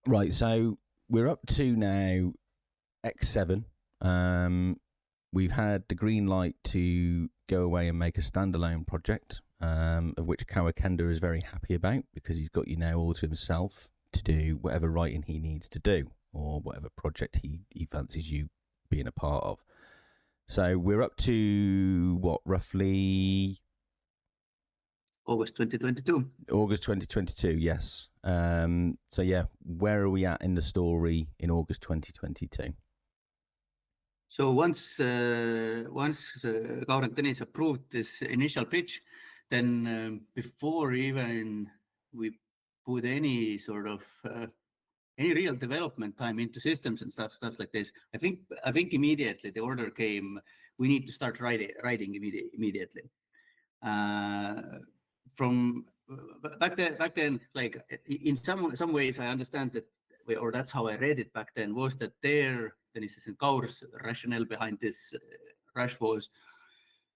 Right, so we're up to now X7. We've had the green light to go away and make a standalone project, of which Kawakenda is very happy about, because he's got you now all to himself to do whatever writing he needs to do, or whatever project he fancies you being a part of. So we're up to, what, roughly... August 2022. August 2022, yes. So yeah, where are we at in the story in August 2022? So once Kaur and Dennis approved this initial pitch, then before even we put any sort of any real development time into systems and stuff like this, I think immediately the order came. We need to start writing immediately. From back then, like in some ways, I understand that, or that's how I read it back then, was that Dennis and Kaur's rationale behind this rush was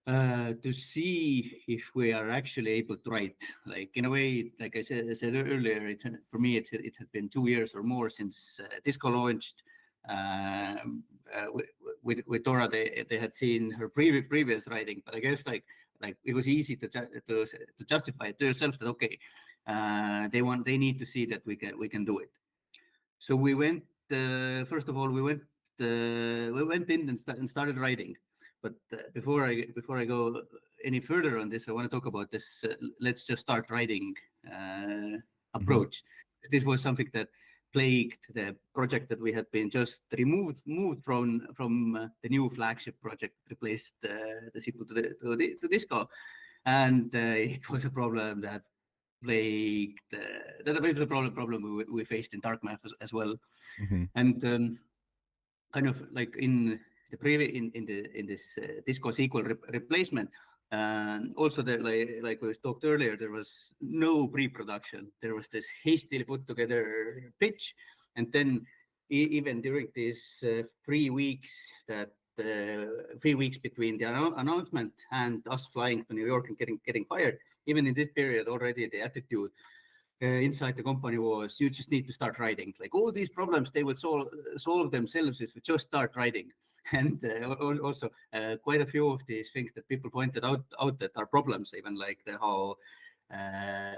to see if we are actually able to write. Like in a way, like I said earlier, for me it had been 2 years or more since Disco launched. With Dora, they had seen her previous writing, but I guess like it was easy to justify it to yourself that okay, they need to see that we can do it. So we went. First of all, we went in and started writing. But before I go any further on this, I want to talk about this. Let's just start writing approach. This was something that plagued the project that we had been just moved from the new flagship project, replaced the sequel to Disco, and it was a problem that plagued. That was a problem we faced in Dark Math as well, and kind of like in the previous in this Disco sequel replacement. And also, like we talked earlier, there was no pre-production. There was this hastily put together pitch, and then even during these 3 weeks between the announcement and us flying to New York and getting fired, even in this period already, the attitude inside the company was, you just need to start writing. Like all these problems, they would solve themselves if we just start writing. And also quite a few of these things that people pointed out that are problems, even like how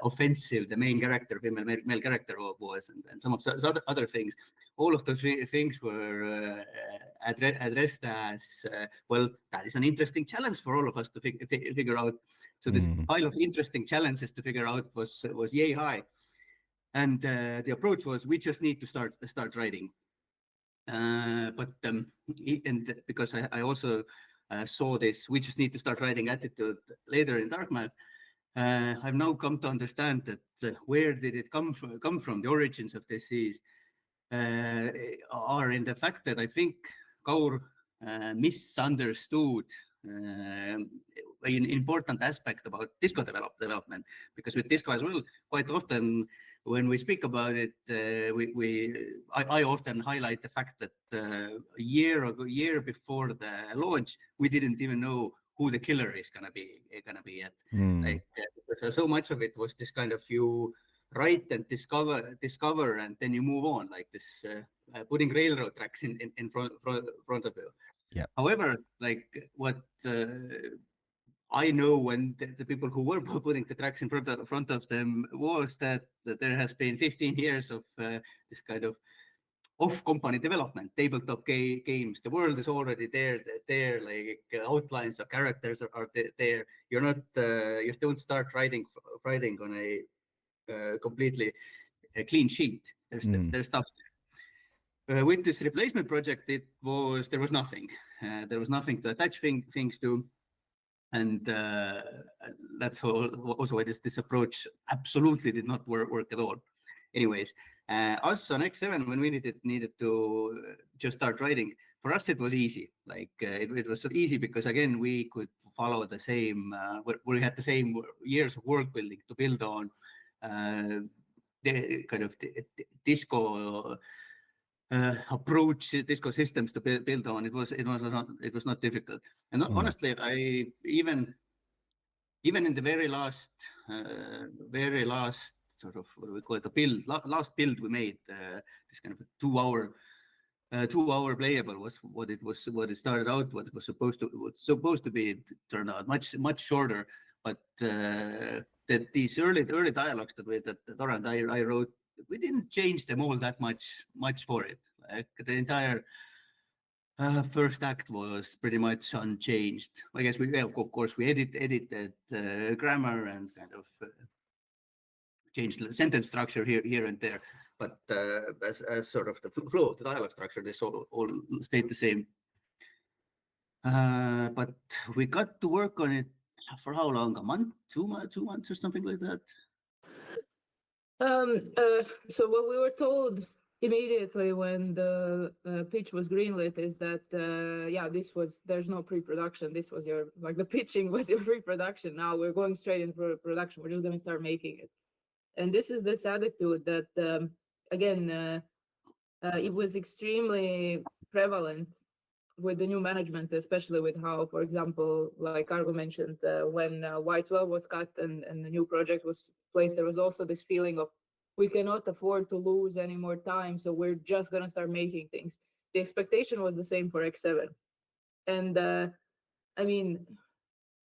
offensive the main character, male character was, and some of those other things. All of those things were addressed as, well, that is an interesting challenge for all of us to figure out. So this pile of interesting challenges to figure out was yay high. And the approach was, we just need to start writing. But and because I also saw this, we just need to start writing attitude later in Dark Math, I've now come to understand that where did it come from? The origins of this are in the fact that I think Kaur misunderstood an important aspect about Disco development, because with Disco as well, quite often when we speak about it, I often highlight the fact that a year before the launch, we didn't even know who the killer is gonna be yet. Like so much of it was this kind of, you write and discover, and then you move on, like this putting railroad tracks in front of you. Yeah. However, like what I know, when the people who were putting the tracks in front of them, was that there has been 15 years of this kind of off-company development, tabletop games. The world is already there, like outlines of characters are there. You're not, you don't start writing on a completely clean sheet. There's stuff there. With this replacement project, there was nothing. There was nothing to attach things to. And that's also why this approach absolutely did not work at all. Anyways, us on X7, when we needed to just start writing, for us it was easy. Like it was so easy because, again, we could follow the same, we had the same years of work building to build on, the kind of the Disco approach, Disco systems to build on. It was not difficult. And honestly, I even even in the very last sort of, what do we call it, the build, last build we made, this kind of a 2-hour playable was what it started out, what it was supposed to be. It turned out much shorter. But these early dialogues that Dora and I wrote, we didn't change them all that much for it. Like the entire first act was pretty much unchanged. I guess of course we edited grammar and kind of changed the sentence structure here and there, but as sort of the flow of the dialogue structure, this all stayed the same. But we got to work on it for how long? A month, 2 months, or something like that. So what we were told immediately when the pitch was greenlit is that there's no pre-production. This was the pitching was your pre-production. Now we're going straight into production. We're just going to start making it. And this is this attitude that it was extremely prevalent with the new management, especially with how, for example, like Argo mentioned, when Y12 was cut and the new project was placed, there was also this feeling of we cannot afford to lose any more time, so we're just going to start making things. The expectation was the same for X7. And I mean,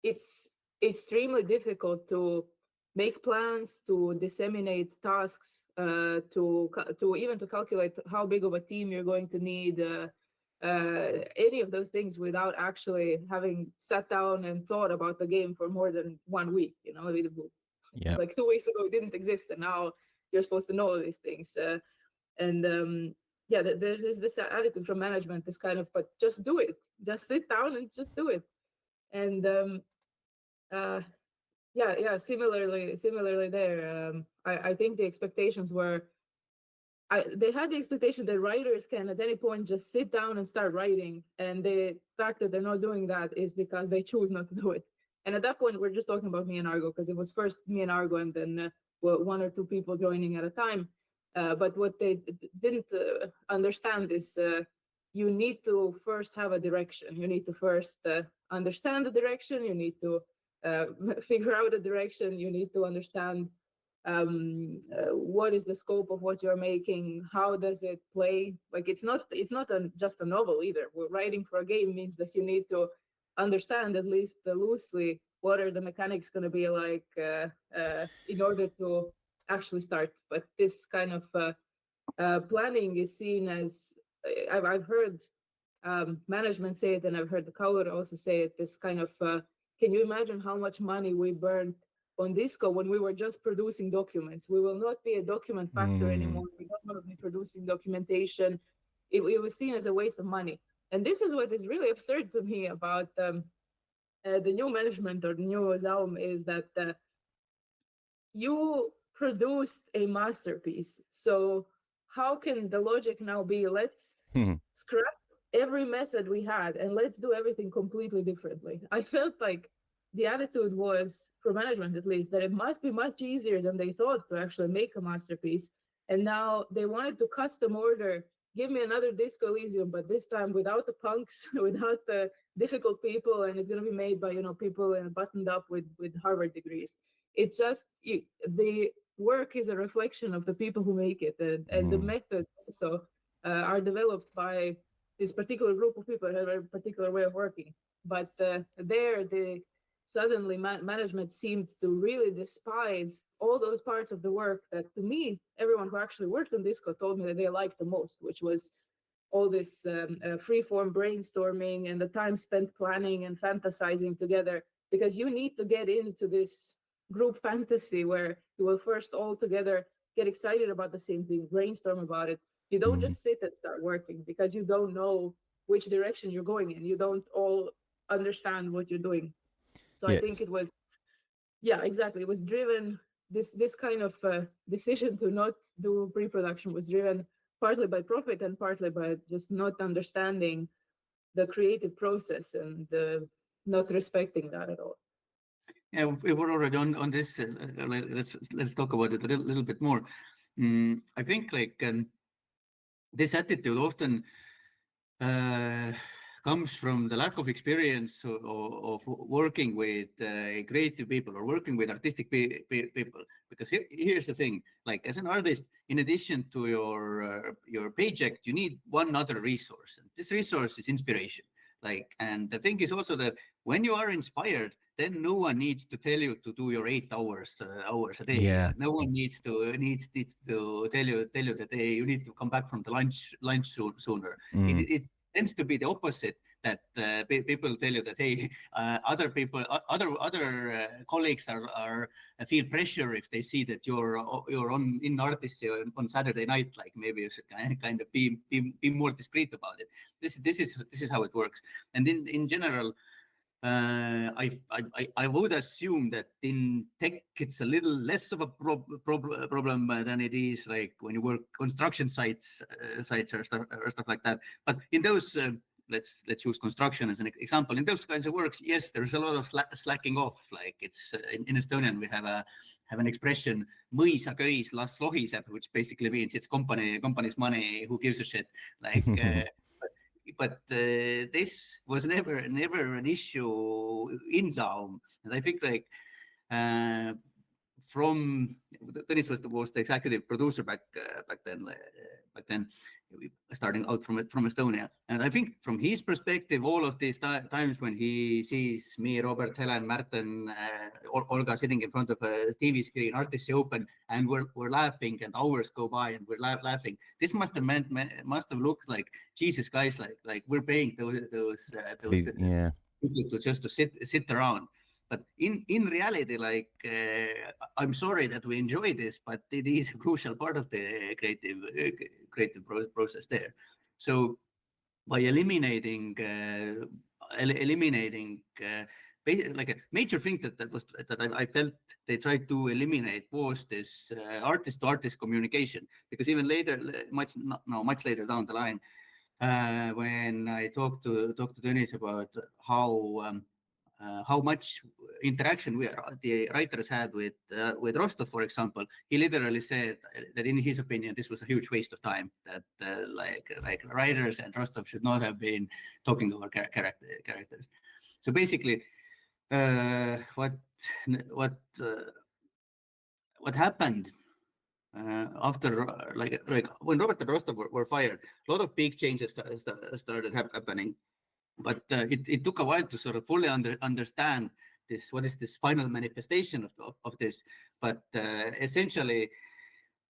it's extremely difficult to make plans, to disseminate tasks, to even to calculate how big of a team you're going to need, any of those things without actually having sat down and thought about the game for more than 1 week. Like 2 weeks ago it didn't exist, and now you're supposed to know these things. There's this attitude from management, this kind of, but just do it, just sit down and just do it. And similarly there, I think the expectations were, they had the expectation that writers can at any point just sit down and start writing, and the fact that they're not doing that is because they choose not to do it. And at that point, we're just talking about me and Argo, because it was first me and Argo, and then 1 or 2 people joining at a time. But what they didn't understand is you need to first have a direction. You need to first understand the direction. You need to figure out a direction. You need to understand what is the scope of what you're making, how does it play. Like it's not just a novel either. We're writing for a game means that you need to understand at least loosely what are the mechanics going to be like in order to actually start. But this kind of planning is seen as, I've heard management say it, and I've heard the Kaur also say it, this kind of can you imagine how much money we burned on Disco when we were just producing documents? We will not be a document factor anymore. We don't want to be producing documentation. It was seen as a waste of money. And this is what is really absurd to me about the new management or the new ZAUM, is that you produced a masterpiece. So how can the logic now be, let's scrap every method we had and let's do everything completely differently? I felt like the attitude was, for management at least, that it must be much easier than they thought to actually make a masterpiece. And now they wanted to custom order, give me another Disco Elysium, but this time without the punks, without the difficult people, and it's going to be made by people buttoned up with Harvard degrees. It's just, the work is a reflection of the people who make it, and the methods also are developed by this particular group of people who have a particular way of working. But suddenly management seemed to really despise all those parts of the work that, to me, everyone who actually worked on Disco told me that they liked the most, which was all this free-form brainstorming and the time spent planning and fantasizing together, because you need to get into this group fantasy where you will first all together get excited about the same thing, brainstorm about it. You don't just sit and start working because you don't know which direction you're going in. You don't all understand what you're doing. So yes. I think it was, exactly. It was driven, this kind of decision to not do pre-production was driven partly by profit and partly by just not understanding the creative process and not respecting that at all. Yeah, we were already on this. Let's talk about it a little bit more. I think this attitude often comes from the lack of experience of working with creative people or working with artistic people. Because here's the thing: like as an artist, in addition to your paycheck, you need one other resource, and this resource is inspiration. Like, and the thing is also that when you are inspired, then no one needs to tell you to do your 8 hours a day. Yeah. No one needs to tell you that hey, you need to come back from the lunch sooner. It tends to be the opposite, that people tell you that hey, other people, other colleagues are feel pressure if they see that you're on in artists on Saturday night. Like maybe you should kind of be more discreet about it. This is how it works. And in general, I would assume that in tech it's a little less of a problem than it is like when you work construction sites or stuff like that. But in those let's use construction as an example. In those kinds of works, yes, there's a lot of slacking off. Like it's in Estonian we have an expression "mõisa köis las lohiseb," which basically means it's company's money, who gives a shit. Like. But this was never an issue in ZAUM, and I think like from Tõnis was the executive producer back then, starting out from Estonia, and I think from his perspective, all of these times when he sees me, Robert, Helen, Martin, Olga sitting in front of a TV screen, Artists Open, and we're laughing, and hours go by, and we're laughing. This must have looked like Jesus, guys, like we're paying those people to sit around. But in reality, like I'm sorry that we enjoy this, but it is a crucial part of the creative process there. So by eliminating like a major thing that I felt they tried to eliminate was this artist-to-artist communication. Because even later, much later down the line, when I talked to Tõnis about how much interaction the writers had with Rostov, for example, he literally said that in his opinion this was a huge waste of time. That like writers and Rostov should not have been talking over characters. So basically, what happened after like when Robert and Rostov were fired, a lot of big changes started happening. But it took a while to sort of fully understand this. What is this final manifestation of this? But essentially,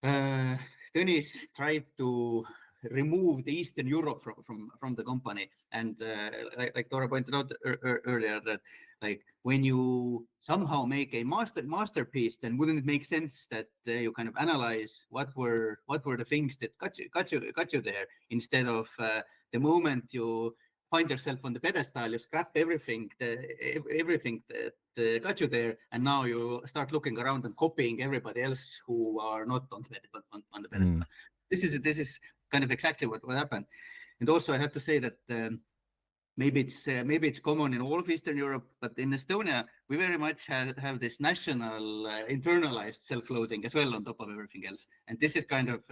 Tõnis tried to remove the Eastern Europe from the company, and like Dora pointed out earlier, that like when you somehow make a masterpiece, then wouldn't it make sense that you kind of analyze what were the things that got you there, instead of the moment you find yourself on the pedestal, you scrap everything that got you there, and now you start looking around and copying everybody else who are not on the pedestal. This is kind of exactly what happened. And also I have to say that maybe it's common in all of Eastern Europe, but in Estonia we very much have this national internalized self-loathing as well on top of everything else. And this is kind of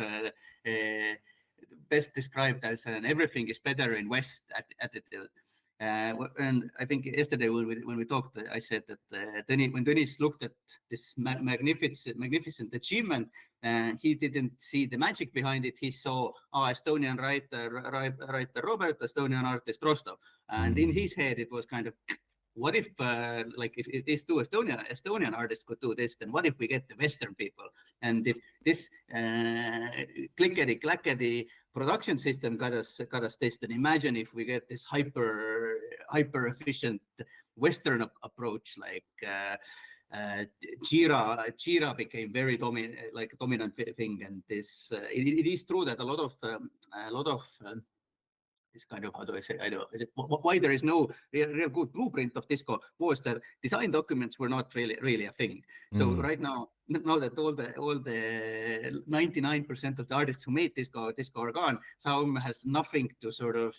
best described as an everything is better in West attitude. And I think yesterday when we talked, I said that when Tõnis looked at this magnificent achievement, he didn't see the magic behind it. He saw Estonian writer Robert, Estonian artist Rostov, and in his head it was kind of, what if like if these two Estonian artists could do this, then what if we get the Western people? And if this clickety clackety production system got us this, then imagine if we get this hyper efficient Western approach. Like Jira became very dominant thing, and this it is true that a lot of this kind of, how do I say, I don't know why there is no real good blueprint of Disco, was that design documents were not really a thing. So right now that all the 99% of the artists who made Disco are gone, ZAUM has nothing to sort of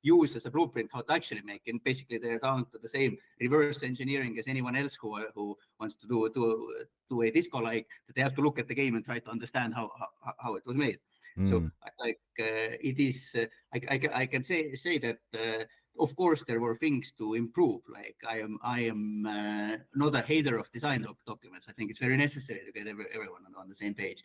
use as a blueprint how to actually make. And basically they're down to the same reverse engineering as anyone else who wants to do a Disco, like that they have to look at the game and try to understand how it was made. So like it is, I can say that of course, there were things to improve. Like I am not a hater of design documents. I think it's very necessary to get everyone on the same page.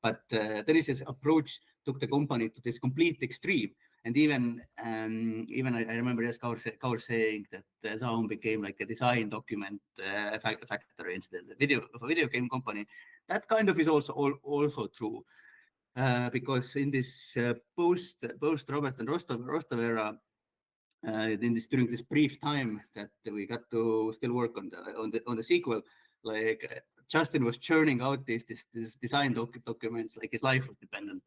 But Denise's approach took the company to this complete extreme. And even I remember Kaur saying that ZAUM became like a design document factory instead of a video game company. That kind of is also true, because in this post Robert and Rostov era, during this brief time that we got to still work on the sequel, like Justin was churning out these design documents, like his life was depending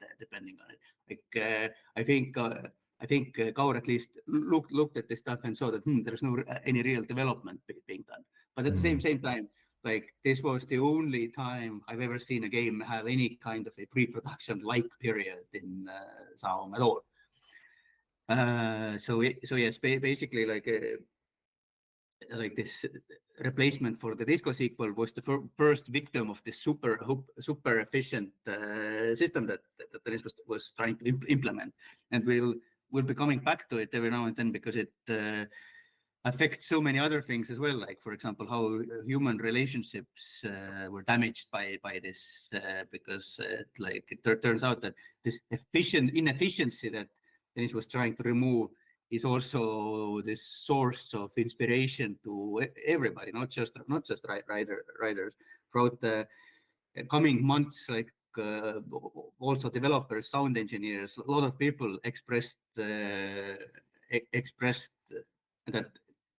on it. Like I think Kaur at least looked at this stuff and saw that there's no any real development being done. But at the same time, like this was the only time I've ever seen a game have any kind of a pre-production like period in ZAUM at all. So yes, basically like this replacement for the Disco sequel was the first victim of this super efficient system that Dennis was trying to implement, and we'll be coming back to it every now and then because it affects so many other things as well. Like for example, how human relationships were damaged by this because like it turns out that this inefficiency that Dennis was trying to remove is also this source of inspiration to everybody, not just writers. Throughout the coming months, like also developers, sound engineers, a lot of people expressed that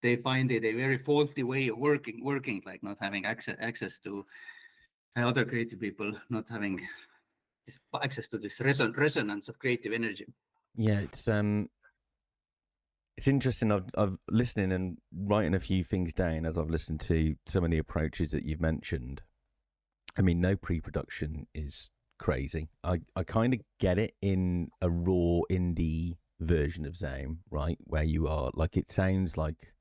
they find it a very faulty way of working, like not having access to other creative people, not having access to this resonance of creative energy. Yeah, it's interesting. I've listening and writing a few things down as I've listened to some of the approaches that you've mentioned. I mean, no pre-production is crazy. I kind of get it in a raw indie version of ZAUM, right? Where you are like, it sounds like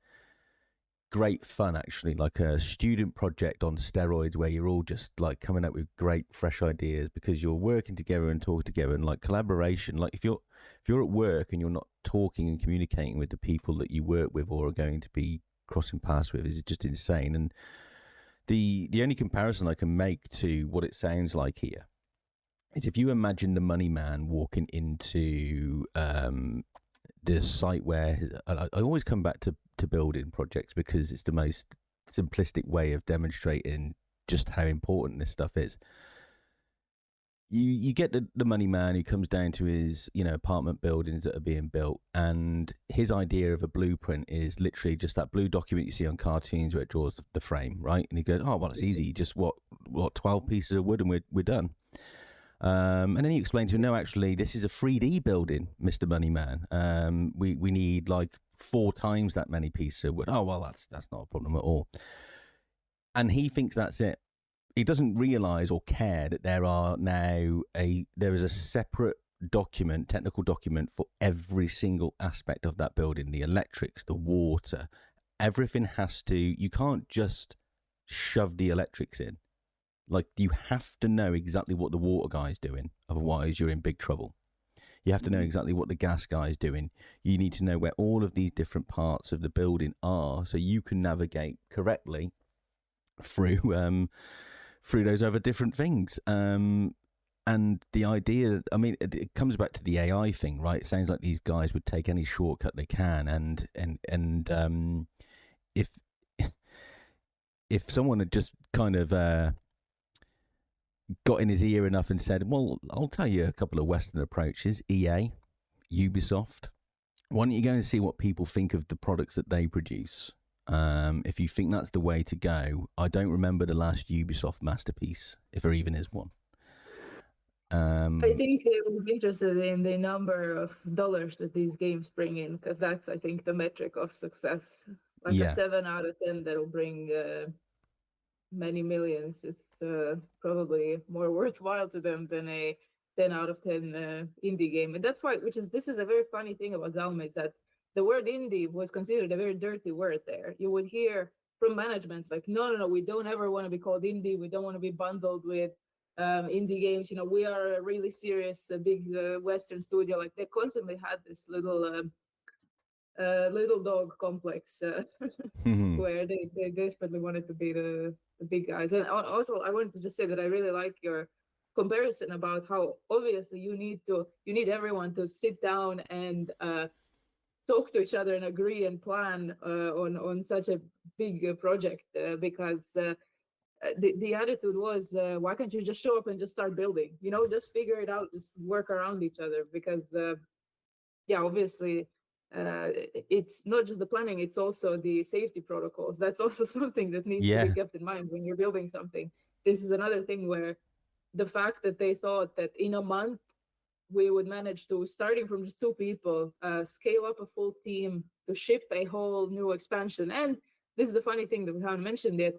great fun, actually, like a student project on steroids where you're all just like coming up with great fresh ideas because you're working together and talking together, and like collaboration. Like if you're at work and you're not talking and communicating with the people that you work with or are going to be crossing paths with, is just insane. And the only comparison I can make to what it sounds like here is if you imagine the money man walking into the site where I always come back to building projects because it's the most simplistic way of demonstrating just how important this stuff is. You get the money man who comes down to his apartment buildings that are being built, and his idea of a blueprint is literally just that blue document you see on cartoons where it draws the frame, right? And he goes, oh well, it's easy, just what 12 pieces of wood and we're done. And then you explain to him, no, actually, this is a 3D building, Mr. Moneyman. We need like 4 times that many pieces of wood. Oh, well, that's not a problem at all. And he thinks that's it. He doesn't realize or care that there is a separate document, technical document for every single aspect of that building, the electrics, the water, everything you can't just shove the electrics in. Like, you have to know exactly what the water guy's doing, otherwise you're in big trouble. You have to know exactly what the gas guy's doing. You need to know where all of these different parts of the building are so you can navigate correctly through those other different things. And the idea, I mean, it comes back to the AI thing, right? It sounds like these guys would take any shortcut they can, and if someone had just kind of got in his ear enough and said, well, I'll tell you a couple of Western approaches, EA, Ubisoft. Why don't you go and see what people think of the products that they produce? If you think that's the way to go, I don't remember the last Ubisoft masterpiece, if there even is one. I think they will be interested in the number of dollars that these games bring in, because that's, I think, the metric of success. Like a 7 out of 10 that will bring many millions is probably more worthwhile to them than a 10 out of 10 indie game. And that's why, this is a very funny thing about ZAUM, is that the word indie was considered a very dirty word there. You would hear from management like, no, we don't ever want to be called indie. We don't want to be bundled with indie games. We are a really serious, big Western studio. Like, they constantly had this little little dog complex Mhm. where they desperately wanted to be the big guys. And also, I wanted to just say that I really like your comparison about how obviously you need everyone to sit down and talk to each other and agree and plan on such a big project because the attitude was why can't you just show up and just start building, just figure it out, just work around each other because yeah, obviously it's not just the planning, it's also the safety protocols. That's also something that needs to be Yeah, kept in mind when you're building something. This is another thing where the fact that they thought that in a month we would manage to, starting from just 2 people, scale up a full team to ship a whole new expansion. And this is the funny thing that we haven't mentioned yet.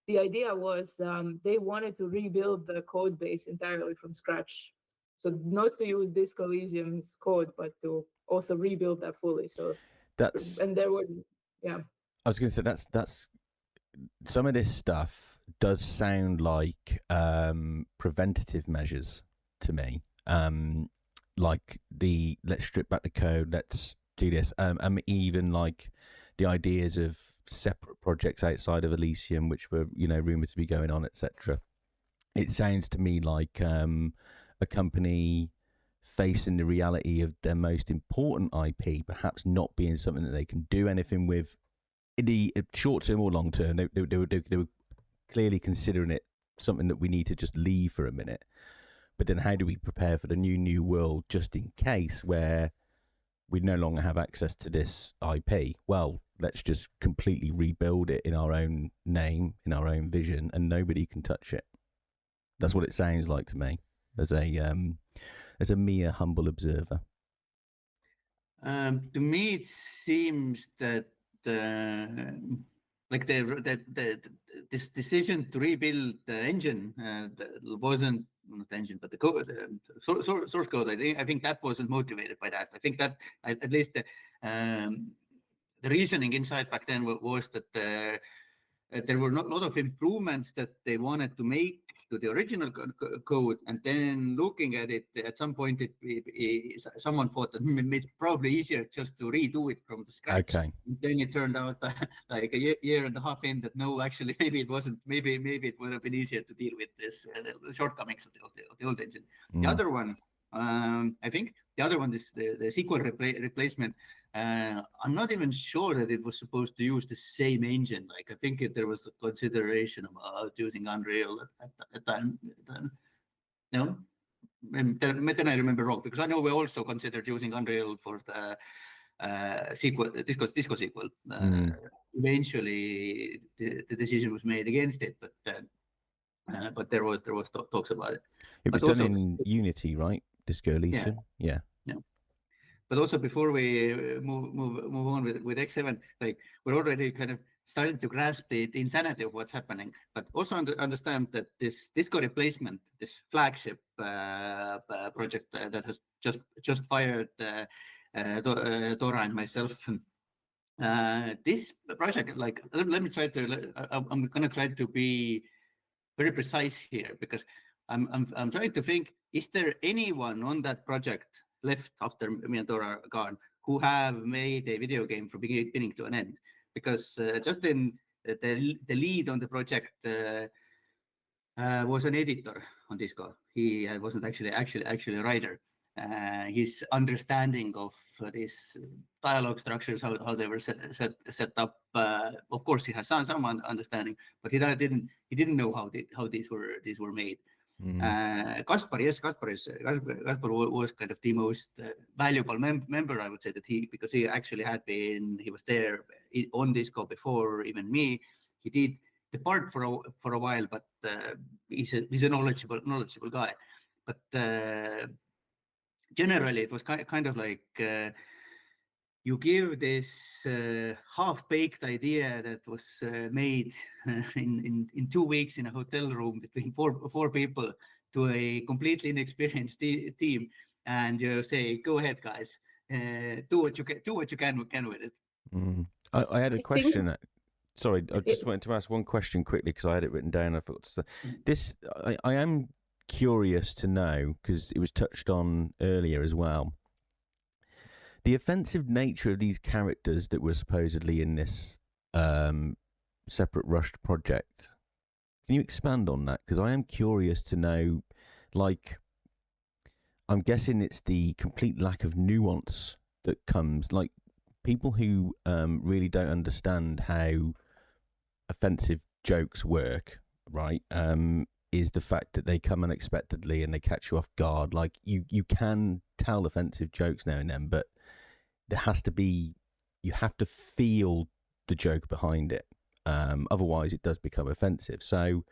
The idea was they wanted to rebuild the code base entirely from scratch. So not to use Disco Elysium's code, but to also rebuild that fully. So, that's. and there was, yeah. I was going to say that's some of this stuff does sound like preventative measures to me. Like the let's strip back the code, let's do this. Even like the ideas of separate projects outside of Elysium, which were rumored to be going on, etc. It sounds to me like a company facing the reality of their most important IP perhaps not being something that they can do anything with in the short term or long term. They were clearly considering it something that we need to just leave for a minute. But then how do we prepare for the new world just in case where we no longer have access to this IP? Well, let's just completely rebuild it in our own name, in our own vision, and nobody can touch it. That's what it sounds like to me as a mere humble observer. To me, it seems that like this decision to rebuild the engine wasn't not the engine, but the code, source code. I think that wasn't motivated by that. I think that at least the reasoning inside back then was that there were not a lot of improvements that they wanted to make to the original code, and then looking at it, at some point, someone thought that it's probably easier just to redo it from the scratch. Okay. And then it turned out like a year and a half in that no, actually, maybe it wasn't. Maybe it would have been easier to deal with this the shortcomings of the old engine. The other one, I think, the other one is the SQL replacement. I'm not even sure that it was supposed to use the same engine. Like I think there was a consideration about using Unreal at the time. No, and then I remember wrong because I know we also considered using Unreal for the Disco sequel. Eventually, the decision was made against it, but there was talks about it. It was done in Unity, right? Disco Elysium. Yeah. But also before we move on with X7, like we're already kind of starting to grasp the insanity of what's happening, but also understand that this Disco replacement, this flagship project that has just fired Dora and myself. This project, like, let me try to. I'm gonna try to be very precise here because I'm trying to think: is there anyone on that project left after me and Dora are gone who have made a video game from beginning to an end? Because Justin, the lead on the project, was an editor on Disco. He wasn't actually a writer. His understanding of these dialogue structures, how they were set up, of course, he has some understanding, but he didn't know how these were made. Kaspar was kind of the most valuable member, I would say, because he actually he was there on Disco before even me. He did depart for a while, but he's a knowledgeable guy. But generally, it was kind of like you give this half-baked idea that was made in 2 weeks in a hotel room between four people to a completely inexperienced team, and you say, "Go ahead, guys, do what you can with it." I had a question. Sorry, I just wanted to ask one question quickly because I had it written down. I thought this. I am curious to know because it was touched on earlier as well. The offensive nature of these characters that were supposedly in this separate rushed project. Can you expand on that? Because I am curious to know, like, I'm guessing it's the complete lack of nuance that comes, like, people who really don't understand how offensive jokes work, right? Is the fact that they come unexpectedly and they catch you off guard. Like, you can tell offensive jokes now and then, but there has to be, you have to feel the joke behind it. Otherwise it does become offensive. So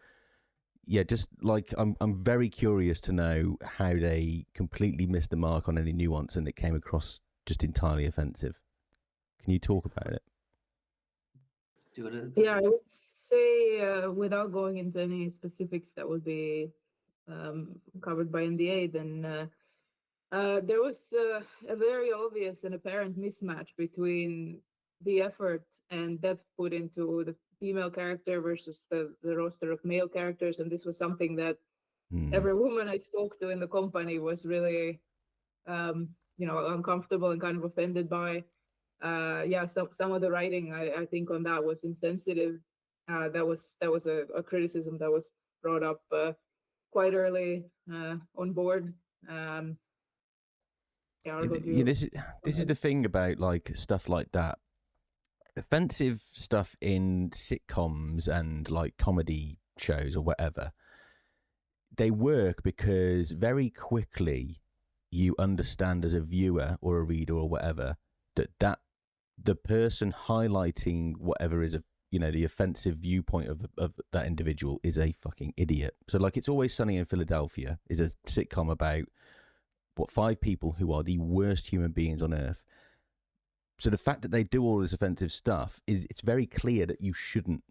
yeah, just like I'm very curious to know how they completely missed the mark on any nuance and it came across just entirely offensive. Can you talk about it? Yeah, I would say without going into any specifics that would be covered by NDA, then there was a very obvious and apparent mismatch between the effort and depth put into the female character versus the roster of male characters. And this was something that every woman I spoke to in the company was really, uncomfortable and kind of offended by. Some of the writing I think on that was insensitive. That was a criticism that was brought up quite early on board. Argo, this is the thing about like stuff like that. Offensive stuff in sitcoms and like comedy shows or whatever, they work because very quickly you understand as a viewer or a reader or whatever that the person highlighting whatever is the offensive viewpoint of that individual is a fucking idiot. So like It's Always Sunny in Philadelphia is a sitcom about 5 people who are the worst human beings on earth. So the fact that they do all this offensive stuff it's very clear that you shouldn't,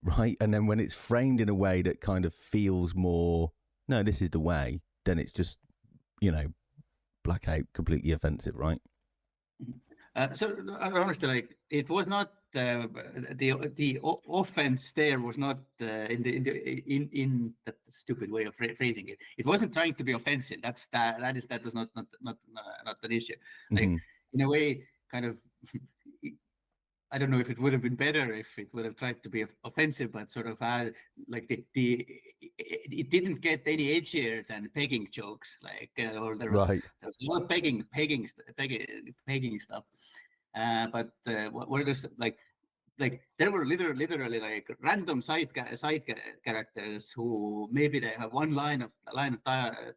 right? And then when it's framed in a way that kind of feels more, no, this is the way, then it's just, blackout, completely offensive, right? So honestly, like it was not the offense there was not in that stupid way of phrasing it. It wasn't trying to be offensive. That was not an issue. Like in a way, kind of. I don't know if it would have been better if it would have tried to be offensive, but sort of like it didn't get any edgier than pegging jokes, like or there was a lot of pegging stuff. But what is like there were literally like random side characters who maybe they have one line of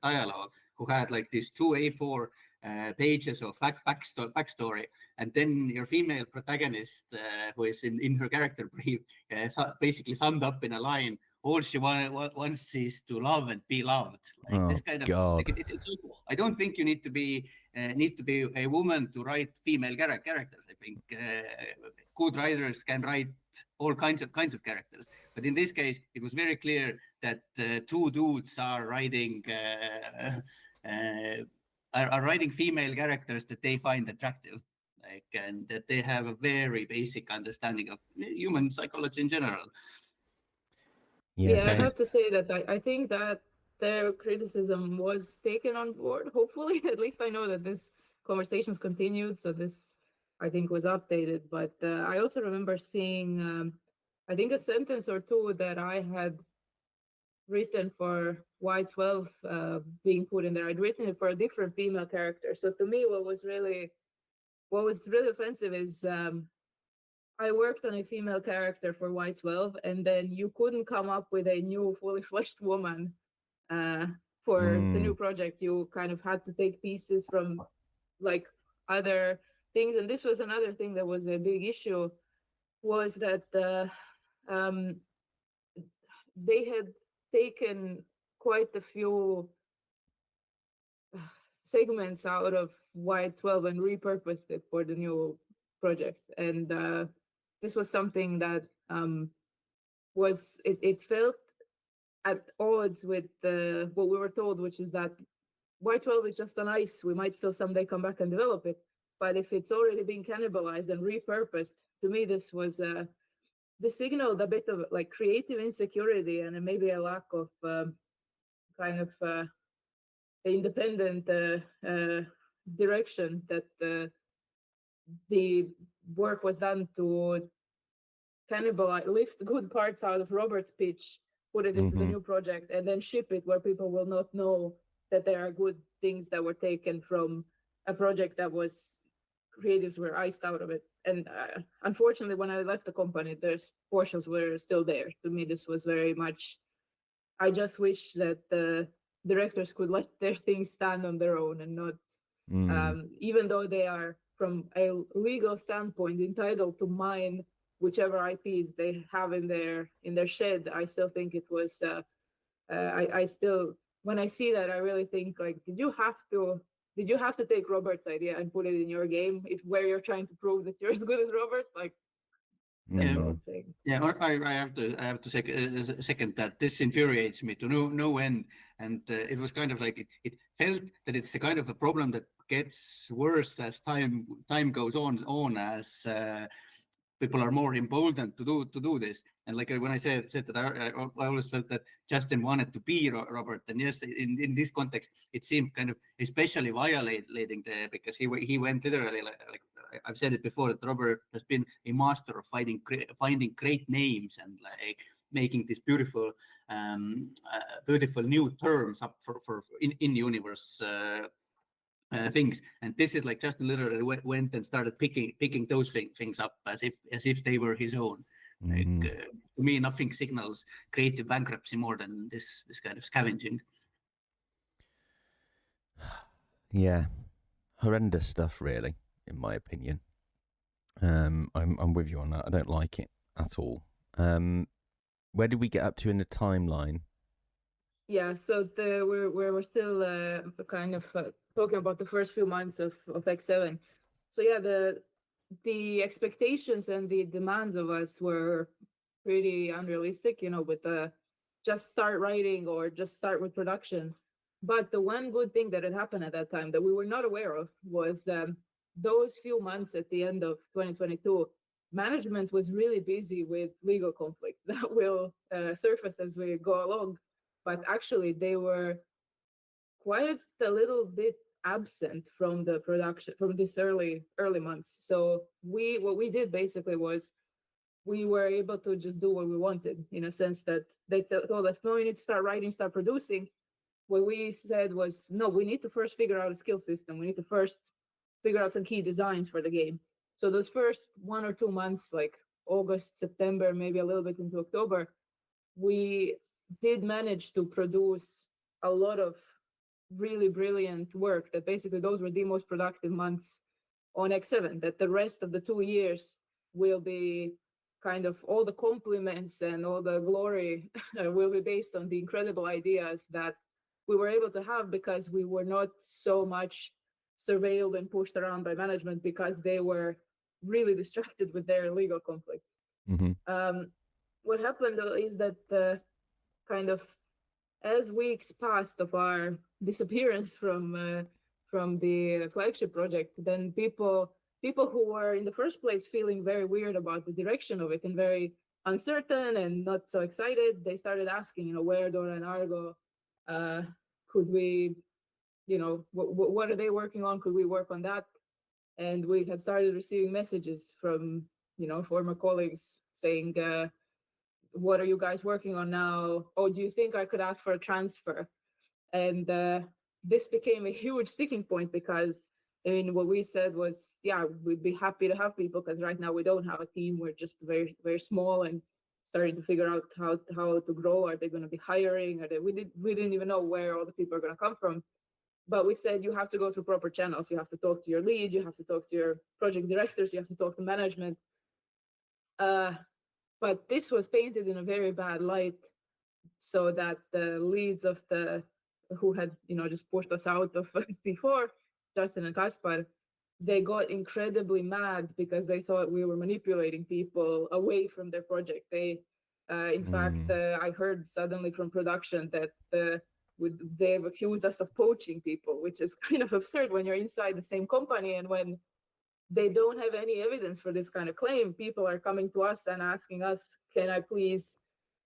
dialogue who had like these 2 A4 pages of backstory, and then your female protagonist who is in her character brief basically summed up in a line: all she wants is to love and be loved. Like this kind of God. Like it's I don't think you need to be a woman to write female characters. I think good writers can write all kinds of characters, but in this case it was very clear that 2 dudes are writing female characters that they find attractive, like, and that they have a very basic understanding of human psychology in general. Yeah, I have to say that I think that their criticism was taken on board. Hopefully, at least I know that this conversation's continued, so this I think was updated. But I also remember seeing, I think, a sentence or two that I had written for Y12 being put in there. I'd written it for a different female character. So to me, what was really offensive is I worked on a female character for Y12, and then you couldn't come up with a new fully fleshed woman for the new project. You kind of had to take pieces from like other things. And this was another thing that was a big issue, was that they had taken quite a few segments out of Y12 and repurposed it for the new project. And this was something that it felt at odds with what we were told, which is that Y12 is just on ice. We might still someday come back and develop it. But if it's already been cannibalized and repurposed, to me, this was this signaled a bit of like creative insecurity and maybe a lack of kind of independent direction that the work was done to cannibalize, lift good parts out of Robert's pitch, put it into the new project, and then ship it where people will not know that there are good things that were taken from a project that was creatives were iced out of it. And unfortunately, when I left the company, there's portions were still there. To me, this was very much. I just wish that the directors could let their things stand on their own and not, even though they are from a legal standpoint entitled to mine whichever IPs they have in their shed. I still think it was. I still, when I see that, I really think like, did you have to take Robert's idea and put it in your game if where you're trying to prove that you're as good as Robert? Like, that's all I'm saying. Yeah, I have to second that. This infuriates me to no end, and it was kind of like it felt that it's the kind of a problem that gets worse as time goes on as people are more emboldened to do this. And like when I said that I always felt that Justin wanted to be Robert, and yes, in this context, it seemed kind of especially violating because he went literally like I've said it before that Robert has been a master of finding great names and like making these beautiful new terms up for in universe. Things, and this is like just literally went and started picking those things up as if they were his own. Like, to me, nothing signals creative bankruptcy more than this kind of scavenging. Yeah, horrendous stuff, really, in my opinion. I'm with you on that. I don't like it at all. Where did we get up to in the timeline? Yeah, so we're still kind of talking about the first few months of X7. So yeah, the expectations and the demands of us were pretty unrealistic, with the just start writing or just start with production. But the one good thing that had happened at that time that we were not aware of was those few months at the end of 2022, management was really busy with legal conflicts that will surface as we go along. But actually, they were quite a little bit absent from the production from this early months. So what we did basically was we were able to just do what we wanted, in a sense that they told us, no, you need to start writing, start producing. What we said was, no, we need to first figure out a skill system. We need to first figure out some key designs for the game. So those first 1 or 2 months, like August, September, maybe a little bit into October, we did manage to produce a lot of really brilliant work that basically those were the most productive months on X7, that the rest of the 2 years will be kind of all the compliments and all the glory will be based on the incredible ideas that we were able to have because we were not so much surveilled and pushed around by management because they were really distracted with their legal conflicts. What happened though is that kind of as weeks passed of our disappearance from the flagship project, then people who were in the first place feeling very weird about the direction of it and very uncertain and not so excited, they started asking, where Dora and Argo, could we, what are they working on? Could we work on that? And we had started receiving messages from, former colleagues saying, what are you guys working on now? Oh, do you think I could ask for a transfer? And this became a huge sticking point because, what we said was, yeah, we'd be happy to have people because right now we don't have a team. We're just very, very small and starting to figure out how to grow. Are they going to be hiring? We didn't even know where all the people are going to come from. But we said you have to go through proper channels. You have to talk to your lead. You have to talk to your project directors. You have to talk to management. But this was painted in a very bad light, so that the leads of who had just pushed us out of C4, Justin and Kaspar, they got incredibly mad because they thought we were manipulating people away from their project. They, in fact, I heard suddenly from production that they've accused us of poaching people, which is kind of absurd when you're inside the same company and when they don't have any evidence for this kind of claim. People are coming to us and asking us, can I please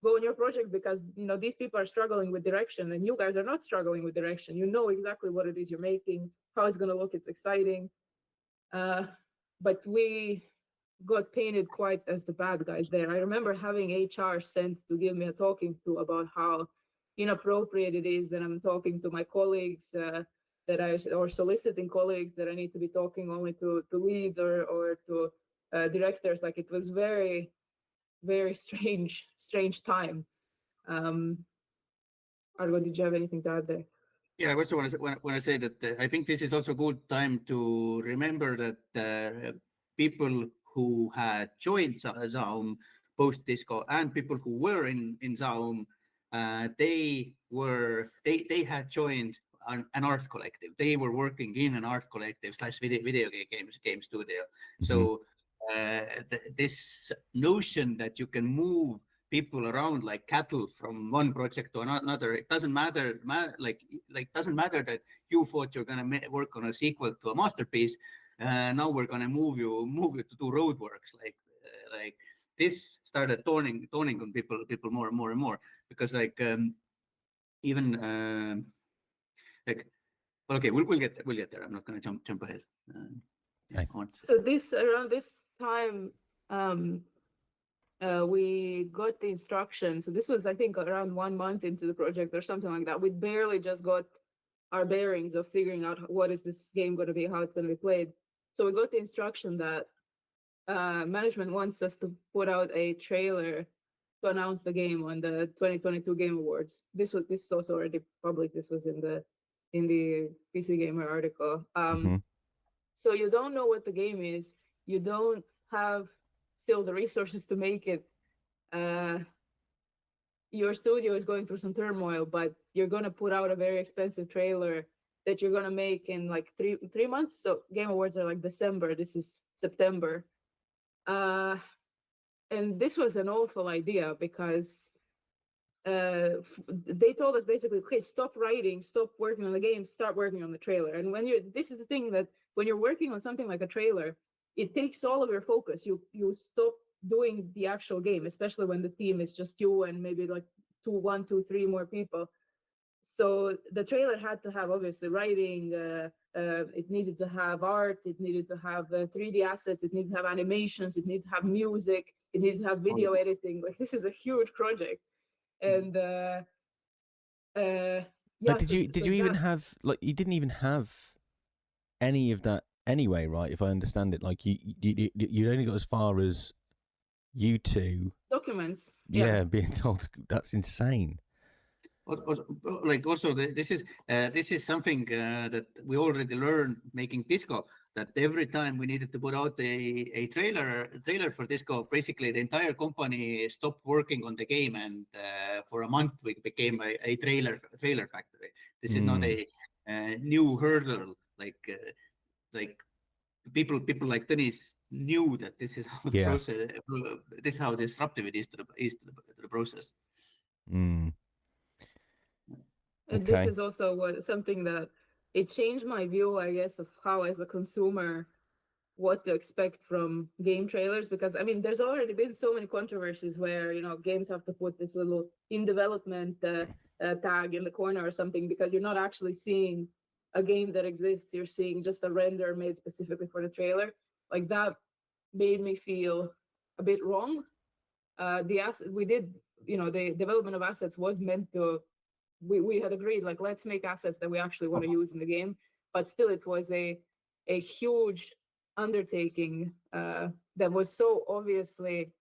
go on your project? Because, these people are struggling with direction and you guys are not struggling with direction. You know exactly what it is you're making, how it's going to look, it's exciting. but we got painted quite as the bad guys there. I remember having HR sent to give me a talking to about how inappropriate it is that I'm talking to my colleagues, or soliciting colleagues, that I need to be talking only to leads or to directors. Like, it was very, very strange time. Argo, did you have anything to add there? Yeah, I also want to say that I think this is also a good time to remember that people who had joined ZAUM post-disco and people who were in ZAUM, they had joined an art collective. They were working in an art collective / video game studio. So this notion that you can move people around like cattle from one project to another, it doesn't matter. Doesn't matter that you thought you're gonna work on a sequel to a masterpiece. Now we're gonna move you to do roadworks. Like this started toning on people more and more, because even like, okay, we'll get there. I'm not gonna jump ahead. So around this time, we got the instructions. So this was, I think, around 1 month into the project or something like that. We barely just got our bearings of figuring out what is this game going to be, how it's going to be played. So we got the instruction that management wants us to put out a trailer to announce the game on the 2022 Game Awards. This is also already public. This was in the PC Gamer article. So you don't know what the game is. You don't have still the resources to make it. Your studio is going through some turmoil, but you're going to put out a very expensive trailer that you're going to make in like three months. So Game Awards are like December. This is September. And this was an awful idea because they told us basically, okay, stop writing, stop working on the game, start working on the trailer. And this is the thing, that when you're working on something like a trailer, it takes all of your focus. You stop doing the actual game, especially when the team is just you and maybe like 1, 2, 3 more people. So the trailer had to have obviously writing, it needed to have art, it needed to have 3D assets, it needed to have animations, it needed to have music, it needed to have video editing. Like, this is a huge project. And but did you even have, like, you didn't even have any of that anyway, right? If I understand it, like you only got as far as you two documents. Yeah, being told. That's insane. Also, this is something that we already learned making Disco, that every time we needed to put out a trailer for Disco, basically the entire company stopped working on the game, and for a month we became a trailer factory. This is not a new hurdle. Like people like Tõnis knew that this is how the process. This is how disruptive it is to the process. And this is also something that it changed my view, I guess, of how, as a consumer, what to expect from game trailers. Because I mean, there's already been so many controversies where, you know, games have to put this little in development tag in the corner or something, because you're not actually seeing a game that exists. You're seeing just a render made specifically for the trailer. Like, that made me feel a bit wrong. The development of assets was meant to. We had agreed, like, let's make assets that we actually want to use in the game, but still it was a huge undertaking that was so obviously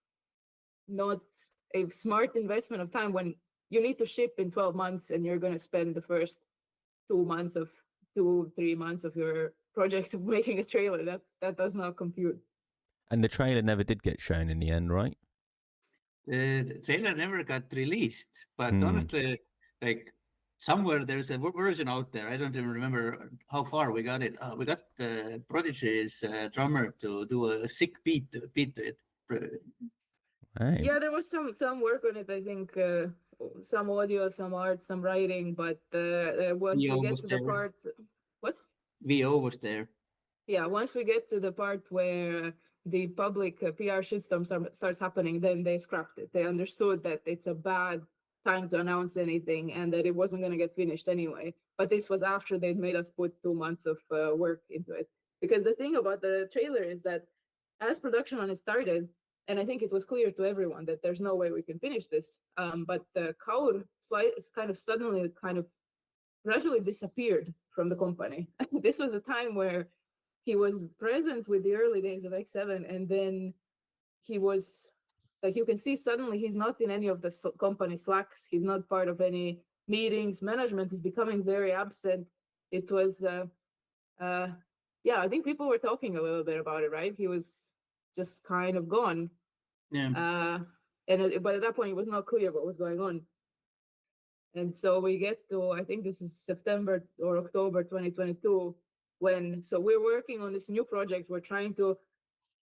not a smart investment of time, when you need to ship in 12 months and you're going to spend the first 3 months of your project making a trailer. That does not compute. And the trailer never did get shown in the end, right? The trailer never got released, but honestly, like, somewhere there's a version out there. I don't even remember how far we got it. We got Prodigy's drummer to do a sick beat to it. Right. Yeah, there was some work on it. I think some audio, some art, some writing. But once we get to the part, what? VO was there. Yeah, once we get to the part where the public PR shitstorm starts happening, then they scrapped it. They understood that it's a bad time to announce anything and that it wasn't going to get finished anyway. But this was after they'd made us put 2 months of work into it. Because the thing about the trailer is that as production on it started, and I think it was clear to everyone that there's no way we can finish this. But the Kaur kind of suddenly gradually disappeared from the company. This was a time where he was present with the early days of X7, and then he was, like, you can see suddenly he's not in any of the company slacks. He's not part of any meetings. Management is becoming very absent. It was, yeah, I think people were talking a little bit about it, right? He was just kind of gone. Yeah. But at that point, it was not clear what was going on. And so we get to, I think this is September or October 2022, so we're working on this new project. We're trying to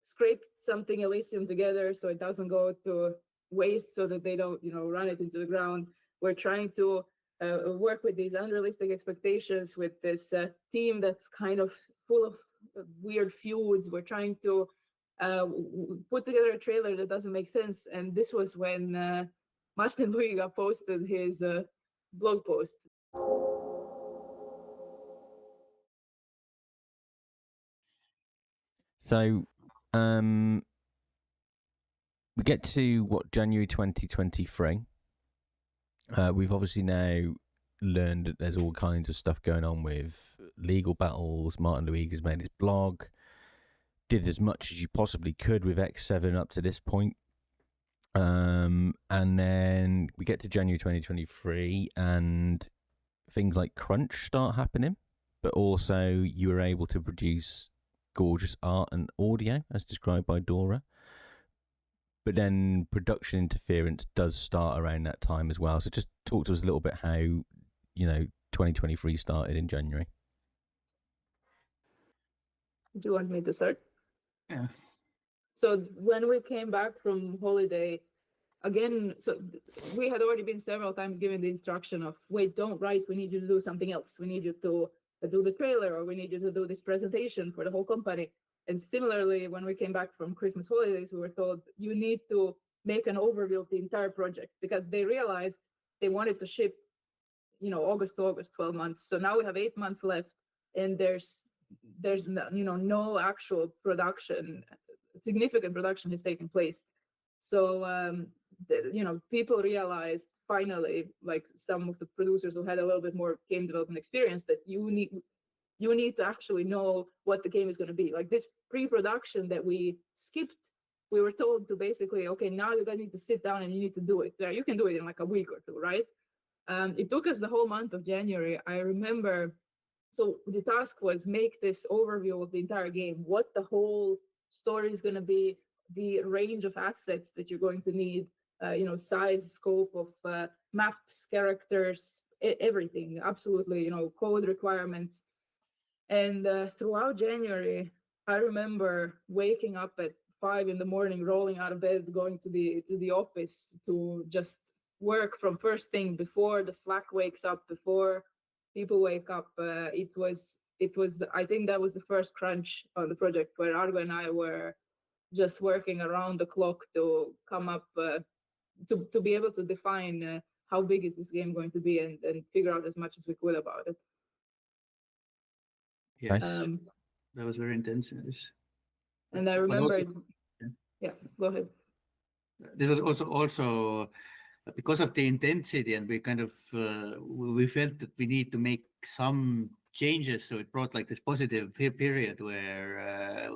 scrape something Elysium together so it doesn't go to waste, so that they don't, run it into the ground. We're trying to work with these unrealistic expectations with this team that's kind of full of weird feuds. We're trying to put together a trailer that doesn't make sense. And this was when Martin Luiga posted his blog post. So we get to January 2023. We've obviously now learned that there's all kinds of stuff going on with legal battles. Martin Luiga's made his blog, did as much as you possibly could with X7 up to this point. And then we get to January 2023 and things like crunch start happening, but also you were able to produce gorgeous art and audio as described by Dora. But then production interference does start around that time as well. So just talk to us a little bit how, 2023 started in January. Do you want me to start? Yeah. So when we came back from holiday, again, so we had already been several times given the instruction of, wait, don't write, we need you to do something else. We need you to do the trailer, or we need you to do this presentation for the whole company. And similarly, when we came back from Christmas holidays, we were told, you need to make an overview of the entire project, because they realized they wanted to ship, August to August, 12 months. So now we have 8 months left, and there's no actual production, significant production has taken place. So, people realized finally, like some of the producers who had a little bit more game development experience, that you need to actually know what the game is going to be. Like this pre-production that we skipped, we were told to basically, okay, now you guys need to sit down and you need to do it. You can do it in like a week or two, right? It took us the whole month of January. I remember, so the task was make this overview of the entire game, what the whole story is going to be, the range of assets that you're going to need, size, scope of maps, characters, everything, absolutely, code requirements. And throughout January, I remember waking up at 5 a.m, rolling out of bed, going to the office to just work from first thing before the Slack wakes up, before people wake up. It was, I think that was the first crunch on the project, where Argo and I were just working around the clock to come up, to be able to define how big is this game going to be, and figure out as much as we could about it. Yes, Nice. that was very intense. And I remember, yeah, go ahead. This was also because of the intensity, and we kind of we felt that we need to make some changes. So it brought like this positive period where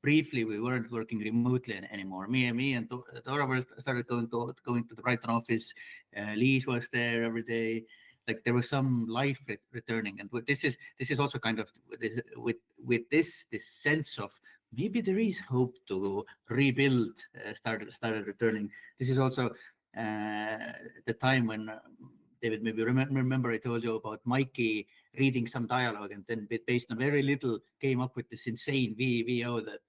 briefly we weren't working remotely anymore. Me and Dora started going to the Brighton office. Liis was there every day. Like there was some life returning, and this is also kind of with this sense of maybe there is hope to rebuild started returning. This is also the time when David, maybe remember I told you about Mikey reading some dialogue, and then based on very little came up with this insane VO that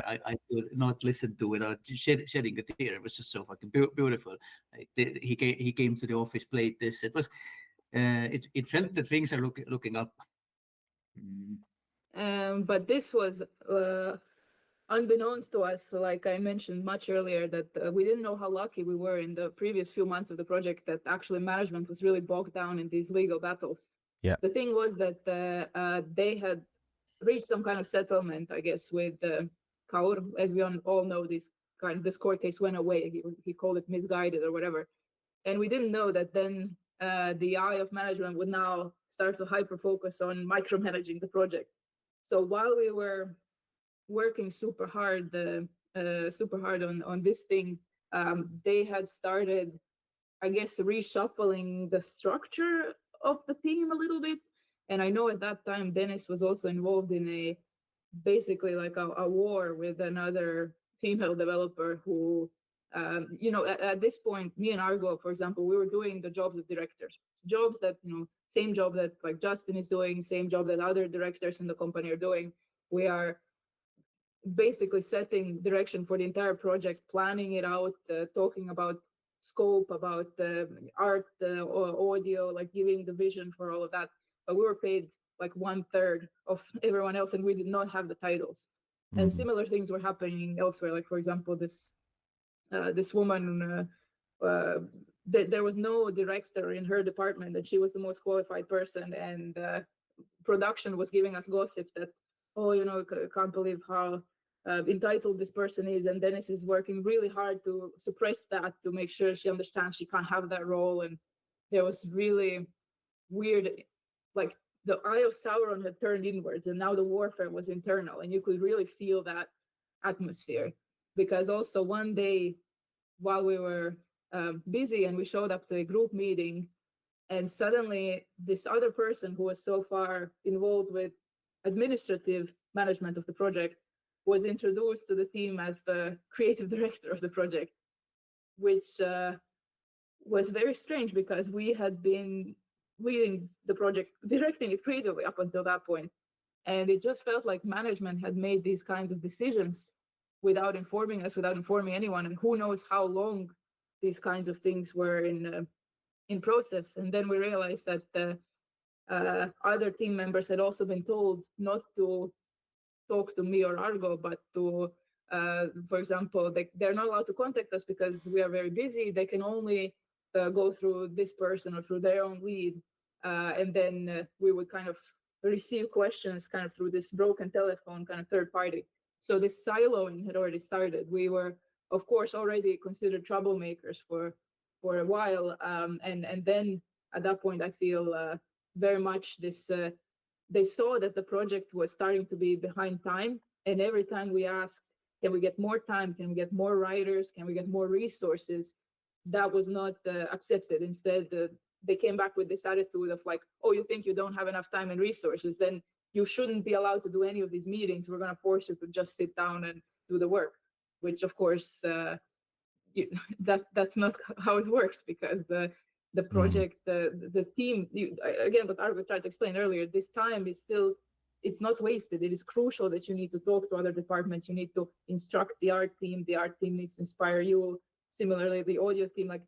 I could not listen to without shedding a tear. It was just so fucking beautiful. Like he came to the office, played this. It was it felt that things are looking up. But this was unbeknownst to us, like I mentioned much earlier, that we didn't know how lucky we were in the previous few months of the project, that actually management was really bogged down in these legal battles. Yeah. The thing was that they had reached some kind of settlement, I guess, with Kaur. As we all know, this court case went away. He called it misguided or whatever. And we didn't know that then the eye of management would now start to hyper focus on micromanaging the project. So while we were working super hard on this thing, they had started, I guess, reshuffling the structure of the team a little bit. And I know at that time, Dennis was also involved in basically like a war with another female developer who, at this point, me and Argo, for example, we were doing the jobs of directors, jobs that, same job that like Justin is doing, same job that other directors in the company are doing. We are basically setting direction for the entire project, planning it out, talking about scope, about art, audio, like giving the vision for all of that. But we were paid like 1/3 of everyone else, and we did not have the titles. And similar things were happening elsewhere. Like, for example, this woman, there was no director in her department, and she was the most qualified person. And production was giving us gossip that, oh, can't believe how entitled this person is. And Dennis is working really hard to suppress that, to make sure she understands she can't have that role. And there was really weird, like the eye of Sauron had turned inwards, and now the warfare was internal, and you could really feel that atmosphere. Because also one day while we were busy and we showed up to a group meeting, and suddenly this other person who was so far involved with administrative management of the project was introduced to the team as the creative director of the project, which was very strange because we had been leading the project, directing it creatively up until that point. And it just felt like management had made these kinds of decisions without informing us, without informing anyone. And who knows how long these kinds of things were in process. And then we realized that other team members had also been told not to talk to me or Argo, but to, for example, they're not allowed to contact us because we are very busy. They can only go through this person or through their own lead. And then we would kind of receive questions kind of through this broken telephone, kind of third party. So this siloing had already started. We were, of course, already considered troublemakers for a while. And then at that point, I feel very much this, they saw that the project was starting to be behind time. And every time we asked, can we get more time? Can we get more writers? Can we get more resources? That was not accepted. Instead, they came back with this attitude of like, oh, you think you don't have enough time and resources, then you shouldn't be allowed to do any of these meetings. We're going to force you to just sit down and do the work, which of course, that's not how it works, because the project, the team, again, what Argo tried to explain earlier, this time is still, it's not wasted. It is crucial that you need to talk to other departments. You need to instruct the art team. The art team needs to inspire you. Similarly, the audio team, like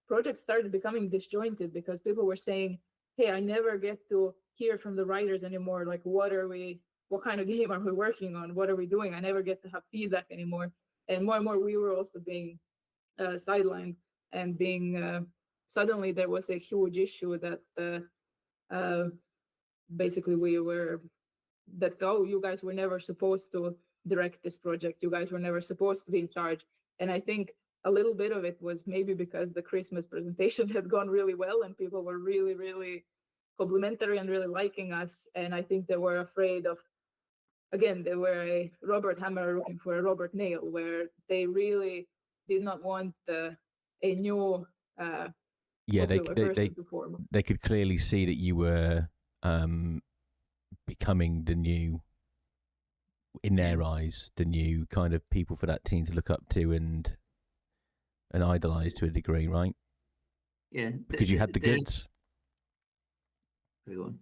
projects started becoming disjointed because people were saying, hey, I never get to hear from the writers anymore. Like, what kind of game are we working on? What are we doing? I never get to have feedback anymore. And more, we were also being sidelined and being, suddenly there was a huge issue that basically oh, you guys were never supposed to direct this project. You guys were never supposed to be in charge. And I think a little bit of it was maybe because the Christmas presentation had gone really well and people were really, really complimentary and really liking us. And I think they were afraid of, again, they were a Robert Hammer looking for a Robert Nail, where they really did not want a new person to form. They could clearly see that you were becoming the new, in their eyes, the new kind of people for that team to look up to and idolize to a degree, right? Yeah. Because you had the goods. Go on.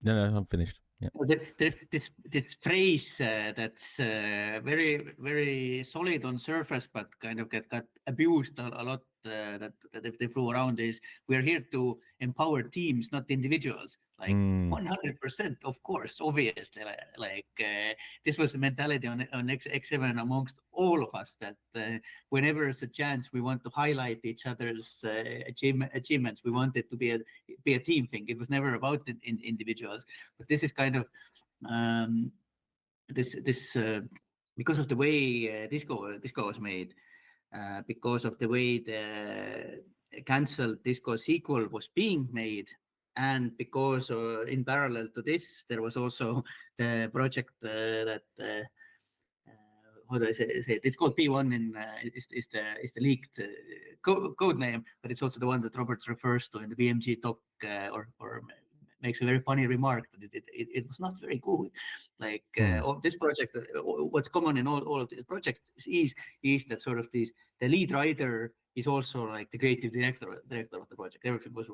No, I'm finished. Yeah. There's this phrase that's very, very solid on surface, but kind of got abused a lot that they threw around is we're here to empower teams, not individuals. Like 100%, of course, obviously. This was a mentality on X7 amongst all of us that whenever there's a chance, we want to highlight each other's achievements. We want it to be a team thing. It was never about individuals. But this is kind of this because of the way Disco was made, because of the way the cancelled Disco sequel was being made, and because in parallel to this, there was also the project that how do I say it? It's called P1 in is the leaked code name, but it's also the one that Robert refers to in the BMG talk or makes a very funny remark that it was not very good. Like this project, what's common in all of these projects is that sort of the lead writer is also like the creative director of the project. Everything was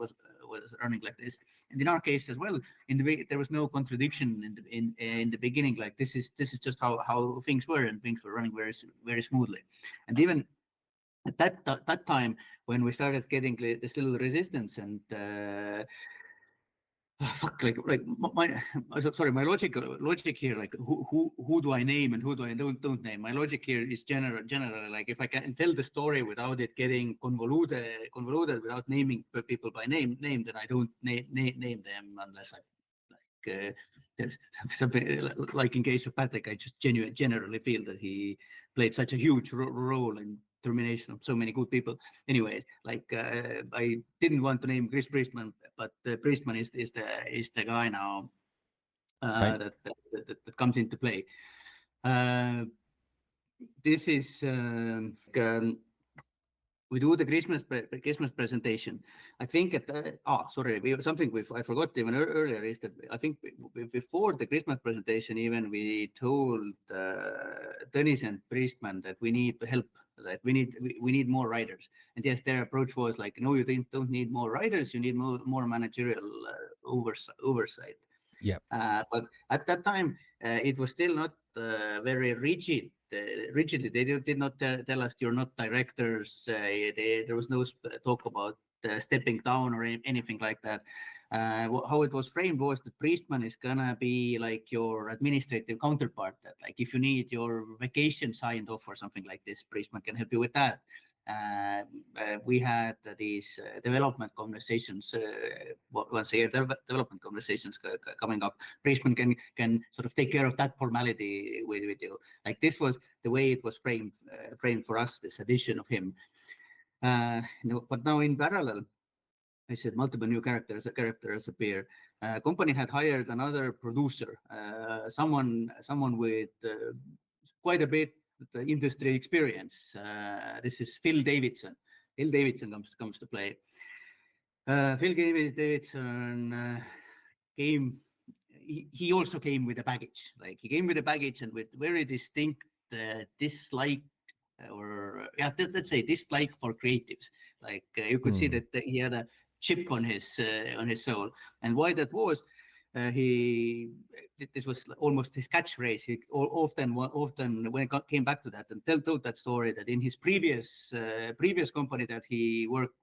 running like this, and in our case as well, there was no contradiction in the beginning. Like this is just how things were, and things were running very very smoothly, and even at that time when we started getting this little resistance and fuck, like my my logic here, like who do I name and who do I don't name? My logic here is generally like if I can tell the story without it getting convoluted without naming people by name, then I don't name them unless I like there's something like in case of Patrick, I just generally feel that he played such a huge role in termination of so many good people. Anyways, like I didn't want to name Chris Priestman, but Priestman is the guy now that comes into play. This is we do the Christmas presentation. I think at something I forgot even earlier is that I think before the Christmas presentation even we told Tõnis and Priestman that we need help, that we need more writers. And yes, their approach was like, no, you don't need more writers, you need more managerial oversight. Yeah. But at that time, it was still not very rigidly. They did not tell us you're not directors. There was no talk about stepping down or anything like that. How it was framed was that Priestman is gonna be like your administrative counterpart. That like if you need your vacation signed off or something like this, Priestman can help you with that. We had these development conversations once a year. Development conversations coming up. Priestman can sort of take care of that formality with you. Like this was the way it was framed for us. This addition of him. But now in parallel, I said multiple new characters appear. Company had hired another producer, someone with quite a bit of industry experience. This is Phil Davidson. Phil Davidson comes to play. Phil Davidson came. He also came with a baggage. Like he came with a baggage and with very distinct dislike. Let's say dislike for creatives. Like you could see that he had a chip on his soul, and why that was, this was almost his catchphrase. He often when it came back to that and told that story that in his previous company that he worked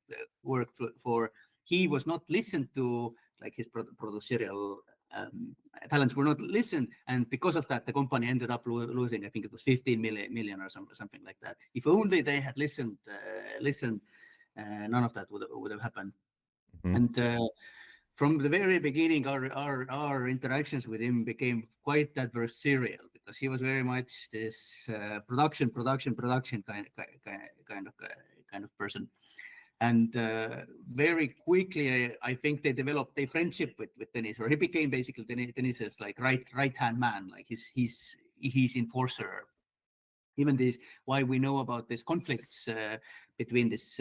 for, he was not listened to, like his producerial talents were not listened, and because of that the company ended up losing, I think it was 15 million or something like that. If only they had listened, none of that would have happened. And from the very beginning, our interactions with him became quite adversarial because he was very much this production kind of person. And very quickly, I think they developed a friendship with Tõnis, or he became basically Tõnis's like right hand man, like he's enforcer. Even this, why we know about these conflicts between this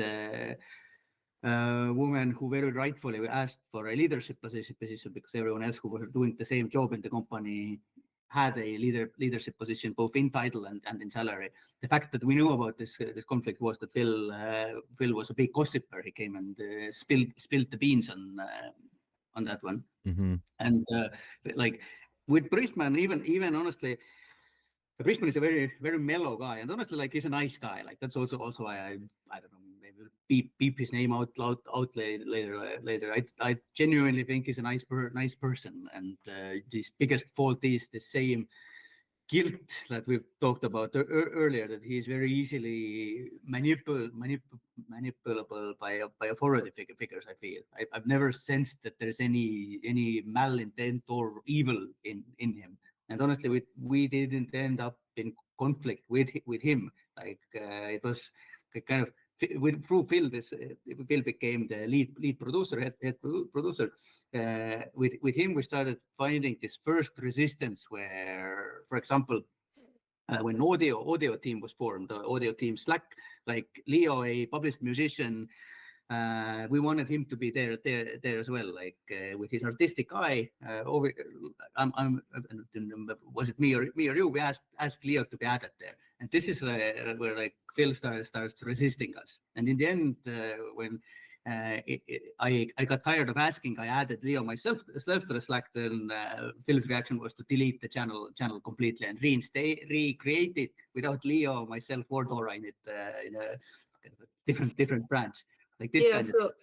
woman who very rightfully asked for a leadership position because everyone else who were doing the same job in the company had a leadership position both in title and in salary. The fact that we knew about this conflict was that Phil was a big gossiper. He came and spilled the beans on that one. And like with Priestman, even honestly, Priestman is a very very mellow guy, and honestly, like he's a nice guy. Like that's also why I don't know, maybe beep his name out later. I genuinely think he's a nice person, and his biggest fault is the same guilt that we've talked about earlier, that he is very easily manipulable by authority figures. I feel I've never sensed that there's any malintent or evil in him, and honestly, we didn't end up in conflict with him. Like it was kind of through Phil. Phil became the lead producer, head producer. With him, we started finding this first resistance where, for example, when audio team was formed, the audio team Slack, like Leo, a published musician, we wanted him to be there as well, like with his artistic eye. Was it me or you? We asked Leo to be added there, and this is where like Phil starts resisting us. And in the end, when I got tired of asking, I added Leo myself to the Slack. Then Phil's reaction was to delete the channel completely and recreate it without Leo, myself, or Dora in it in a different branch. Like this kind so of.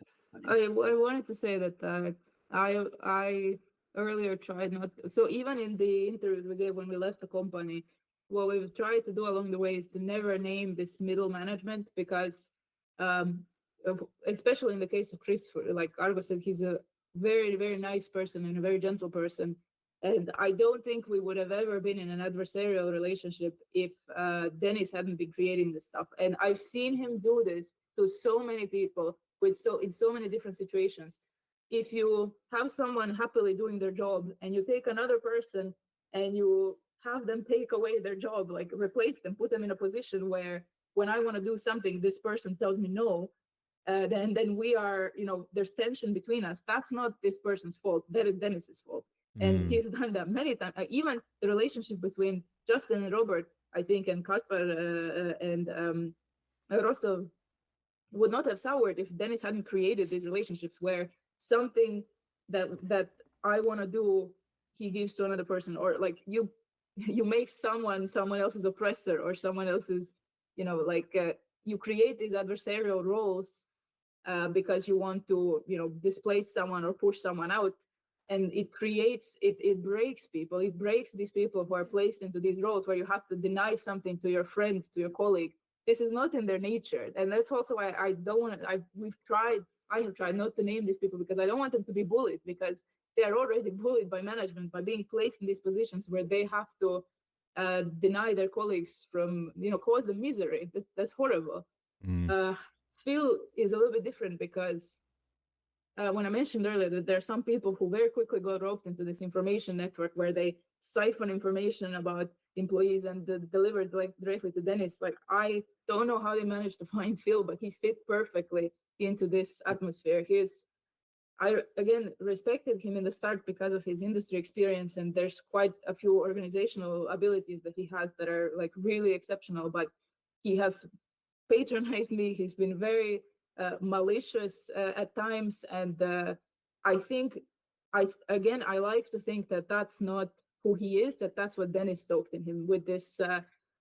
I wanted to say that I earlier tried not. So even in the interviews we gave when we left the company, what we've tried to do along the way is to never name this middle management, because especially in the case of Chris, like Argo said, he's a very, very nice person and a very gentle person. And I don't think we would have ever been in an adversarial relationship if Dennis hadn't been creating this stuff. And I've seen him do this to so many people in so many different situations. If you have someone happily doing their job and you take another person and you have them take away their job, like replace them, put them in a position where when I want to do something, this person tells me no, then we are, there's tension between us. That's not this person's fault. That is Dennis's fault. And he's done that many times. Even the relationship between Justin and Robert, I think, and Kasper and Rostov would not have soured if Dennis hadn't created these relationships where something that I want to do, he gives to another person, or like you make someone else's oppressor or someone else's, you create these adversarial roles because you want to, displace someone or push someone out. And it breaks people. It breaks these people who are placed into these roles where you have to deny something to your friend, to your colleague. This is not in their nature. And that's also why I don't want to, I have tried not to name these people, because I don't want them to be bullied, because they are already bullied by management by being placed in these positions where they have to deny their colleagues from, cause them misery. That's horrible. Phil is a little bit different, because when I mentioned earlier that there are some people who very quickly got roped into this information network where they siphon information about employees and delivered directly to Dennis. Like, I don't know how they managed to find Phil, but he fit perfectly into this atmosphere. I again respected him in the start because of his industry experience, and there's quite a few organizational abilities that he has that are like really exceptional, but he has patronized me. He's been very malicious at times, and I think I like to think that that's not who he is, that's what Dennis stoked in him with this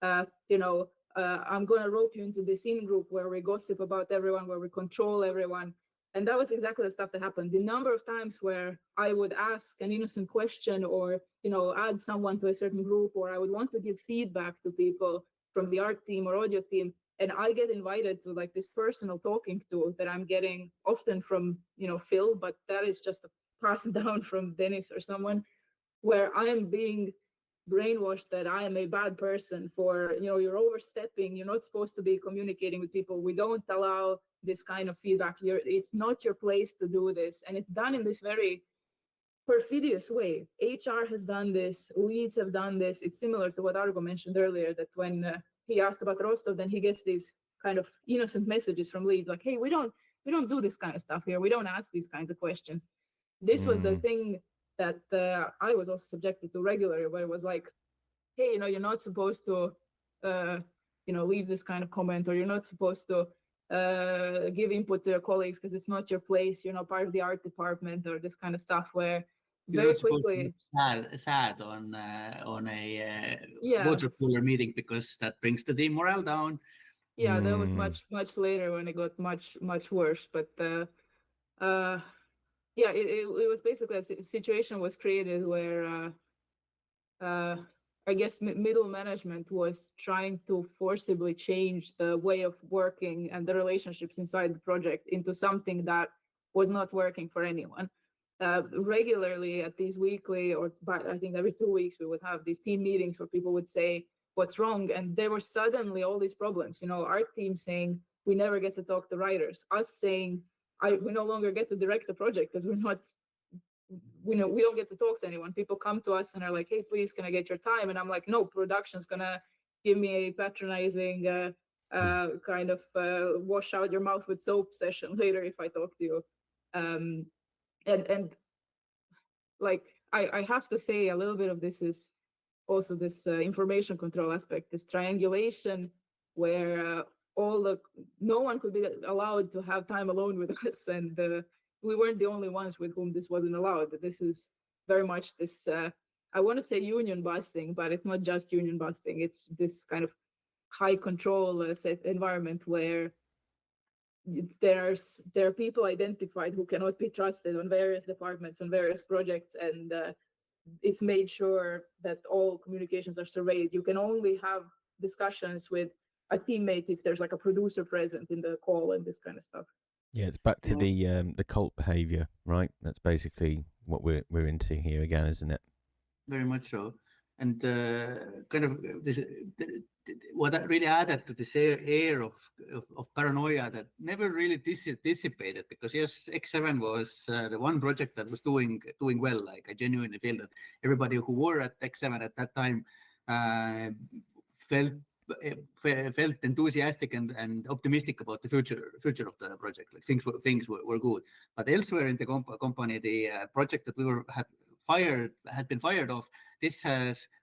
I'm gonna rope you into this in group where we gossip about everyone, where we control everyone. And that was exactly the stuff that happened. The number of times where I would ask an innocent question or add someone to a certain group, or I would want to give feedback to people from the art team or audio team, and I get invited to like this personal talking to that I'm getting often from Phil, but that is just a pass down from Dennis or someone, where I am being brainwashed that I am a bad person for you're overstepping, you're not supposed to be communicating with people, we don't allow this kind of feedback, it's not your place to do this. And it's done in this very perfidious way. HR has done this, leads have done this. It's similar to what Argo mentioned earlier, that when he asked about Rostov, then he gets these kind of innocent messages from leads like, hey, we don't do this kind of stuff here, we don't ask these kinds of questions. This was the thing that I was also subjected to regularly, where it was like, hey, you're not supposed to leave this kind of comment, or you're not supposed to give input to your colleagues because it's not your place, you're not part of the art department, or this kind of stuff, where very quickly sad on a water cooler meeting, because that brings the team morale down. Yeah, that was much later when it got much worse. But yeah, it was basically a situation was created where I guess middle management was trying to forcibly change the way of working and the relationships inside the project into something that was not working for anyone. Regularly at these weekly or I think every 2 weeks, we would have these team meetings where people would say what's wrong. And there were suddenly all these problems, our team saying we never get to talk to writers, us saying we no longer get to direct the project because we're not, we don't get to talk to anyone. People come to us and are like, hey, please, can I get your time? And I'm like, no, production's gonna give me a patronizing kind of wash out your mouth with soap session later if I talk to you. And like I have to say a little bit of this is also this information control aspect, this triangulation where no one could be allowed to have time alone with us, and we weren't the only ones with whom this wasn't allowed. This is very much this I want to say union busting, but it's not just union busting. It's this kind of high control set environment where there are people identified who cannot be trusted on various departments and various projects, and it's made sure that all communications are surveyed. You can only have discussions with a teammate if there's like a producer present in the call and this kind of stuff. Yeah, it's back to the cult behavior, right? That's basically what we're into here again, isn't it? Very much so. And kind of this, what really added to this air of paranoia that never really dissipated, because yes, X7 was the one project that was doing well. Like I genuinely feel that everybody who were at X7 at that time felt enthusiastic and optimistic about the future of the project. Like things were good. But elsewhere in the company, the project that we had been fired off. This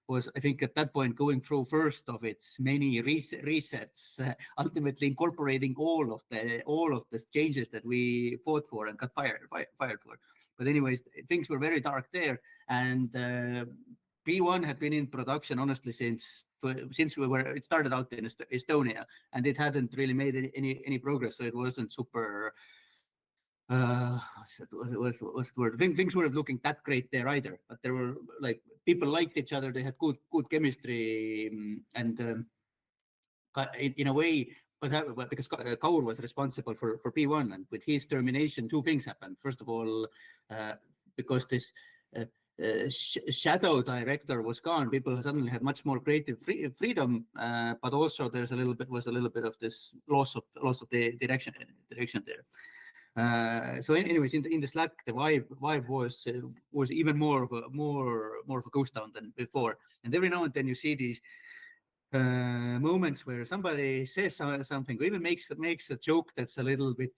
was, I think, at that point going through first of its many resets, ultimately incorporating all of the changes that we fought for and got fired for. But anyways, things were very dark there, and P1 had been in production honestly since it started out in Estonia, and it hadn't really made any progress, so it wasn't super. Things weren't looking that great there either, but there were like people liked each other, they had good chemistry, and in a way, but because Kaur was responsible for P1, and with his termination, two things happened. First of all, because this shadow director was gone, people suddenly had much more creative freedom, but also was a little bit of this loss of the direction there. So anyways, in the Slack, the vibe was even more of a ghost town than before. And every now and then you see these moments where somebody says something, or even makes a joke that's a little bit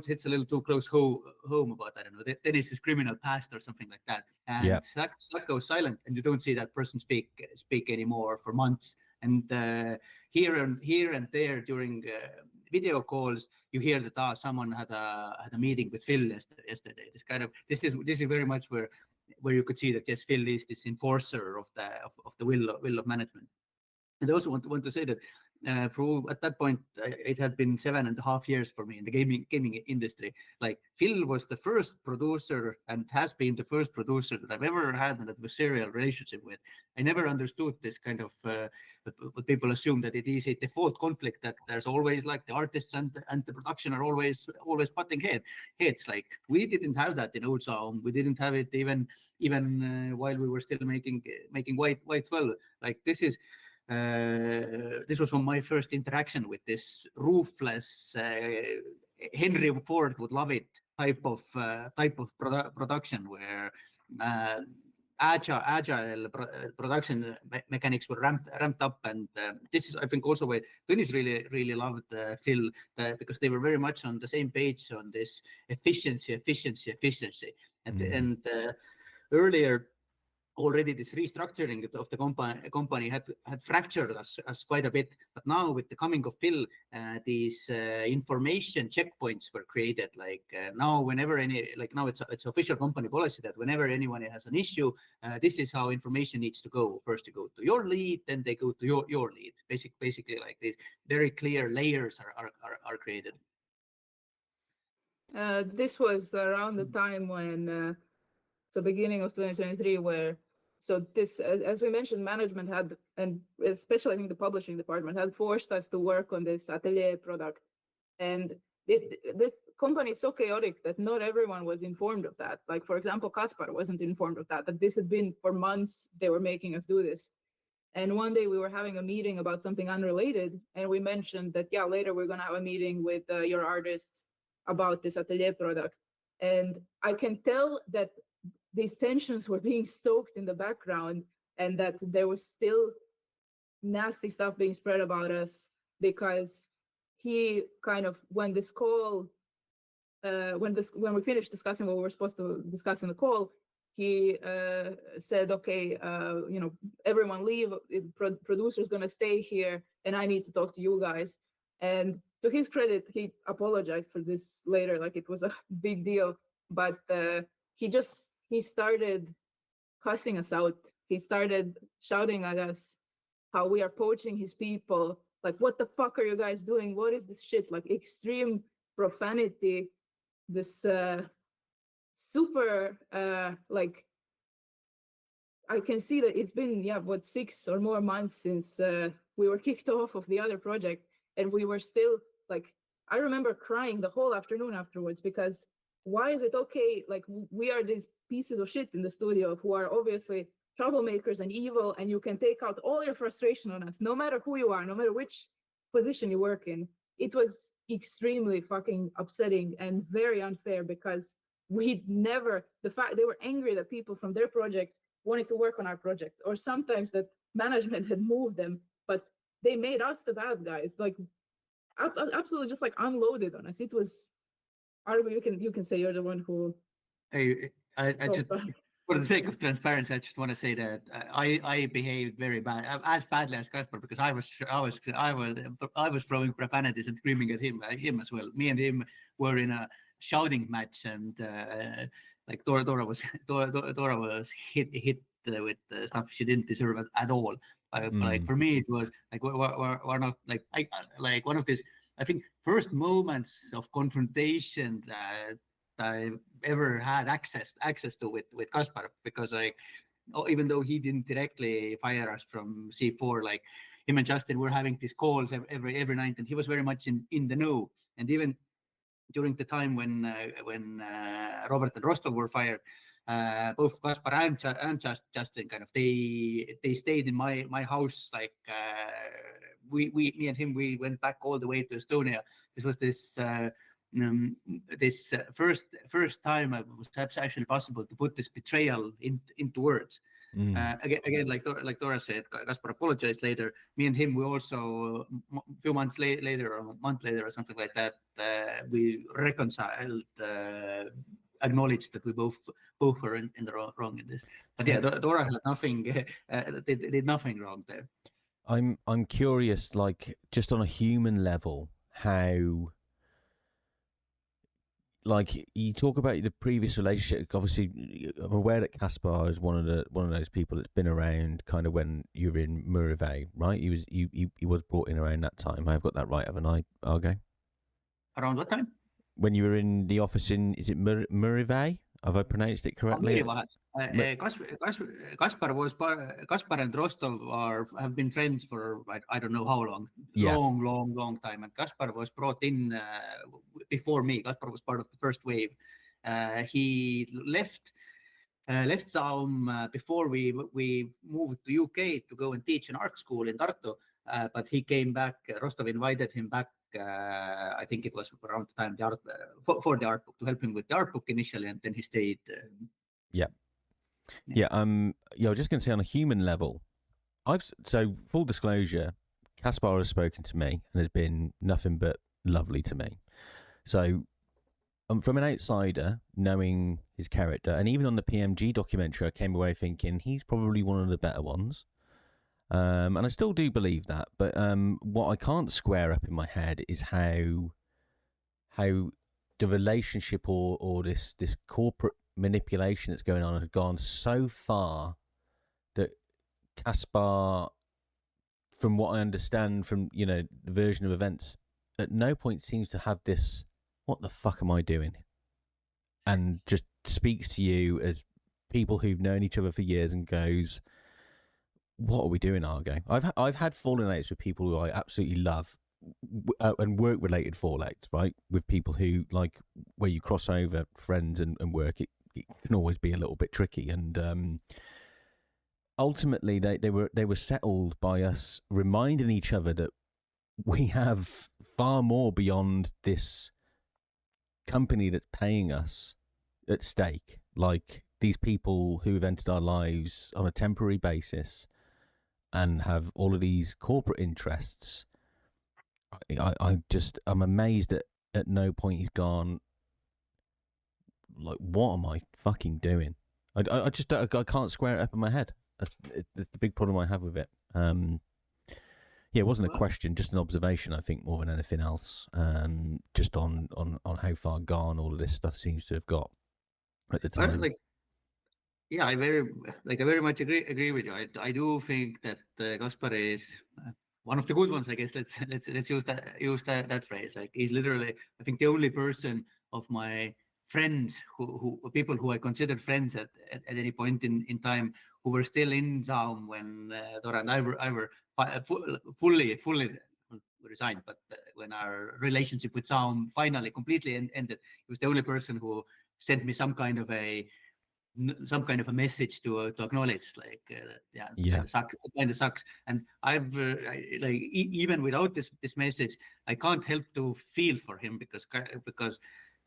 hits a little too close home about, I don't know, Dennis's criminal past or something like that. And Slack goes silent, and you don't see that person speak anymore for months. And here and there during video calls, you hear that someone had a meeting with Phil yesterday. This is very much where you could see that yes, Phil is this enforcer of the will of management. And I also want to say that at that point, it had been 7.5 years for me in the gaming industry. Like Phil was the first producer and has been the first producer that I've ever had an adversarial relationship with. I never understood this kind of what people assume that it is a default conflict, that there's always like the artists and the production are always butting heads. Like we didn't have that in old ZAUM. We didn't have it even while we were still making White 12. Like this was from my first interaction with this ruthless Henry Ford would love it type of production, where agile production mechanics were ramped up, and this is, I think, also why Tõnis really loved Phil, because they were very much on the same page on this efficiency, and earlier already this restructuring of the company had fractured us quite a bit. But now with the coming of Phil, these information checkpoints were created. Like now, whenever now it's official company policy that whenever anyone has an issue, this is how information needs to go. First, you go to your lead, then they go to your lead. Basically, like these very clear layers are created. This was around the time when, so beginning of 2023, where, so this, as we mentioned, management had, and especially I think the publishing department had forced us to work on this atelier product. And this company is so chaotic that not everyone was informed of that. Like, for example, Kaspar wasn't informed of that this had been for months, they were making us do this. And one day we were having a meeting about something unrelated, and we mentioned that, yeah, later we're going to have a meeting with your artists about this atelier product. And I can tell that these tensions were being stoked in the background, and that there was still nasty stuff being spread about us, because he kind of, when this call, when we finished discussing what we were supposed to discuss in the call, he said, okay, everyone leave, producer's gonna stay here, and I need to talk to you guys. And to his credit, he apologized for this later, like it was a big deal, but he started cussing us out. He started shouting at us how we are poaching his people. Like, what the fuck are you guys doing? What is this shit? Like extreme profanity, this super, like, I can see that it's been, 6 or more months since we were kicked off of the other project. And we were still like, I remember crying the whole afternoon afterwards, because why is it okay? Like, we are these pieces of shit in the studio who are obviously troublemakers and evil, and you can take out all your frustration on us, no matter who you are, no matter which position you work in. It was extremely fucking upsetting and very unfair, because we'd never, the fact they were angry that people from their projects wanted to work on our projects, or sometimes that management had moved them, but they made us the bad guys, like absolutely just like unloaded on us. It was, Argo, you can say you're the one who. I just, for the sake of transparency, I just want to say that I behaved very bad, as badly as Kaspar, because I was throwing profanities and screaming at him as well. Me and him were in a shouting match, and like Dora was hit with stuff she didn't deserve at all. Like for me, it was like one of one of these, I think, first moments of confrontation that I ever had access to with Kaspar, because even though he didn't directly fire us from C4, like him and Justin were having these calls every night, and he was very much in the know. And even during the time when Robert and Rostov were fired, both Kaspar and Justin kind of they stayed in my house. Like me and him, we went back all the way to Estonia. This was this first time it was actually possible to put this betrayal into words. Again, like Dora said, Kaspar apologized later. Me and him, we also a few months later, or a month later, or something like that, we reconciled, acknowledged that we both were in the wrong in this. But yeah, Dora had nothing, did nothing wrong there. I'm curious, like, just on a human level, how, like, you talk about the previous relationship. Obviously, I'm aware that Kaspar is one of those people that's been around kind of when you were in Murive, right? He was brought in around that time. I've got that right, haven't I, Argo? Around what time? When you were in the office in, is it Murive? Have I pronounced it correctly? Kaspar and Rostov have been friends for I don't know how long, yeah. long time. And Kaspar was brought in before me. Kaspar was part of the first wave. He left ZAUM before we moved to UK to go and teach an art school in Tartu. But he came back. Rostov invited him back. I think it was around the time for the art book, to help him with the art book initially, and then he stayed. Yeah. I was just going to say, on a human level, so full disclosure, Kaspar has spoken to me and has been nothing but lovely to me. So from an outsider, knowing his character, and even on the PMG documentary, I came away thinking he's probably one of the better ones. And I still do believe that. But what I can't square up in my head is how the relationship or this corporate manipulation that's going on had gone so far that Kaspar, from what I understand from the version of events, at no point seems to have this, what the fuck am I doing? And just speaks to you as people who've known each other for years and goes, what are we doing, Argo? I've had falling outs with people who I absolutely love, and work related fallouts, right? With people who, like, where you cross over friends and work, it can always be a little bit tricky. And ultimately, they were settled by us reminding each other that we have far more beyond this company that's paying us at stake. Like, these people who have entered our lives on a temporary basis and have all of these corporate interests. I'm amazed that at no point he's gone, like, what am I fucking doing? I can't square it up in my head. That's the big problem I have with it. Yeah, it wasn't a question, just an observation, I think, more than anything else. Just on how far gone all of this stuff seems to have got at the time. Yeah, I very much agree with you. I do think that Kaspar is one of the good ones. I guess let's use that phrase. Like, he's literally, I think, the only person of my friends who people who I considered friends at any point in time who were still in ZAUM when Dora and I were fully resigned. But when our relationship with ZAUM finally completely ended, he was the only person who sent me some kind of a message to acknowledge, like, kind of sucks. And I've even without this message, I can't help to feel for him because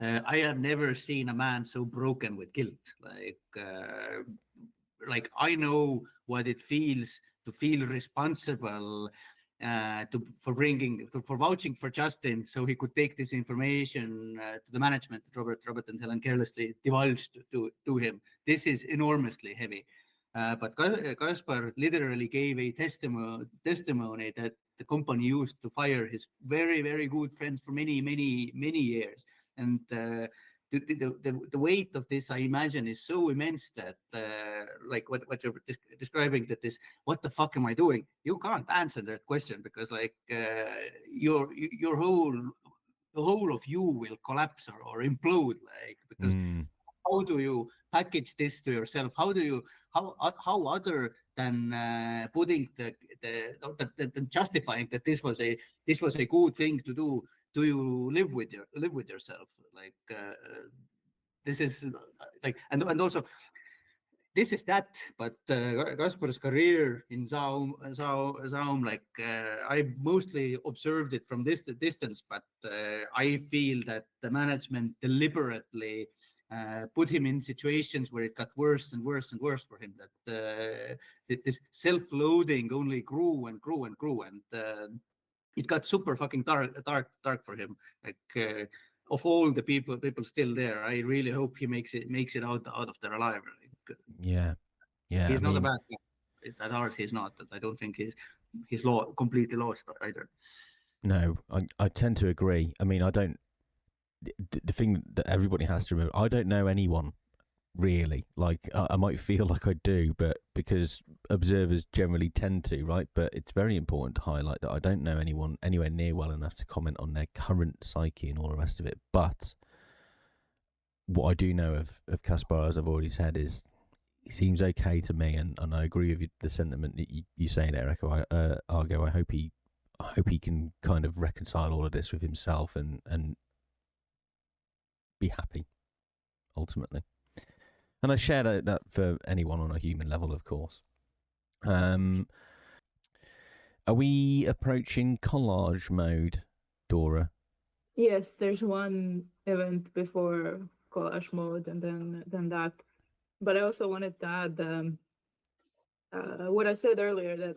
I have never seen a man so broken with guilt. Like I know what it feels to feel responsible for vouching for Justin, so he could take this information to the management that Robert and Helen carelessly divulged to him. This is enormously heavy. But Kaspar literally gave a testimony that the company used to fire his very, very good friends for many, many, many years. And the weight of this, I imagine, is so immense that, like what you're describing, that this, what the fuck am I doing? You can't answer that question because, like, your whole of you will collapse or implode, like, because how do you package this to yourself? How other than putting the justifying that this was a good thing to do you live with yourself? Like, this is like, and also this is that, but Kaspar's career in ZAUM, like, I mostly observed it from this distance, but I feel that the management deliberately put him in situations where it got worse and worse and worse for him. That this self-loathing only grew and grew and grew, and it got super fucking dark for him. Like, of all the people still there, I really hope he makes it out of there alive. Like, yeah. He's not a bad guy. At heart, he's not. I don't think he's completely lost either. No, I tend to agree. I mean, I don't. The thing that everybody has to remember, I don't know anyone really. Like, I might feel like I do, but because observers generally tend to, right? But it's very important to highlight that I don't know anyone anywhere near well enough to comment on their current psyche and all the rest of it. But what I do know of Kaspar, as I've already said, is he seems okay to me, and I agree with the sentiment that you say there, Argo. I hope he can kind of reconcile all of this with himself and be happy ultimately. And I share that for anyone on a human level, of course. Are we approaching collage mode, Dora? Yes, there's one event before collage mode, and then that. But I also wanted to add what I said earlier, that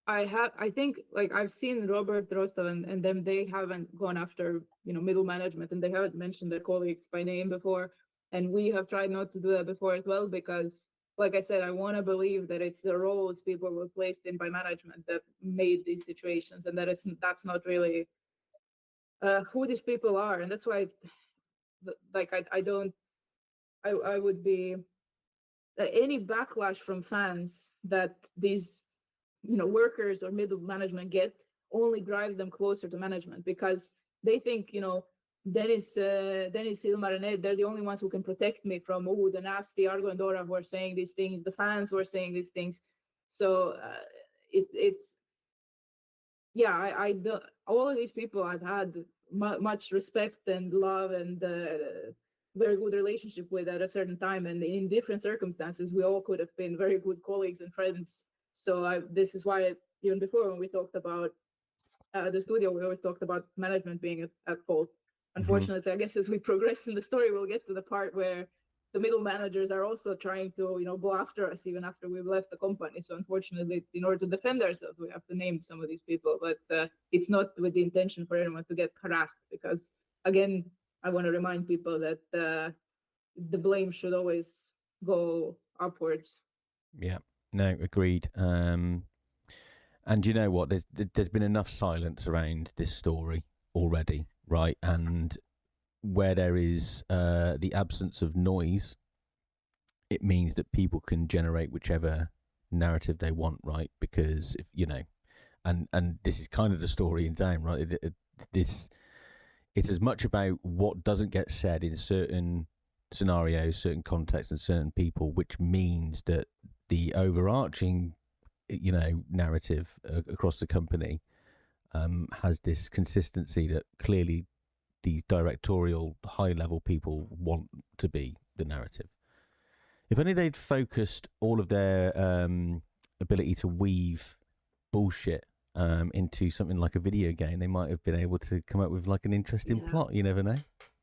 I think like I've seen Robert Rostov and them, they haven't gone after, middle management, and they haven't mentioned their colleagues by name before. And we have tried not to do that before as well, because like I said, I want to believe that it's the roles people were placed in by management that made these situations, and that's not really who these people are. And that's why like I don't I would be any backlash from fans that these workers or middle management get only drives them closer to management, because they think Dennis Ilmar and Ed, they're the only ones who can protect me from the nasty Argo and Dora who are saying these things, the fans who are saying these things. So it's yeah, I all of these people I've had much respect and love and very good relationship with at a certain time, and in different circumstances we all could have been very good colleagues and friends. So this is why even before, when we talked about the studio, we always talked about management being at fault. Unfortunately, I guess as we progress in the story, we'll get to the part where the middle managers are also trying to go after us even after we've left the company. So unfortunately, in order to defend ourselves, we have to name some of these people, but it's not with the intention for anyone to get harassed, because again, I want to remind people that the blame should always go upwards. Yeah, no, agreed. And you know what? There's been enough silence around this story already, right? And where there is the absence of noise, it means that people can generate whichever narrative they want, right? Because if and this is kind of the story in ZAUM, right? It's as much about what doesn't get said in certain scenarios, certain contexts, and certain people, which means that the overarching, narrative across the company has this consistency that clearly the directorial high-level people want to be the narrative. If only they'd focused all of their ability to weave bullshit into something like a video game, they might have been able to come up with like an interesting plot. You never know.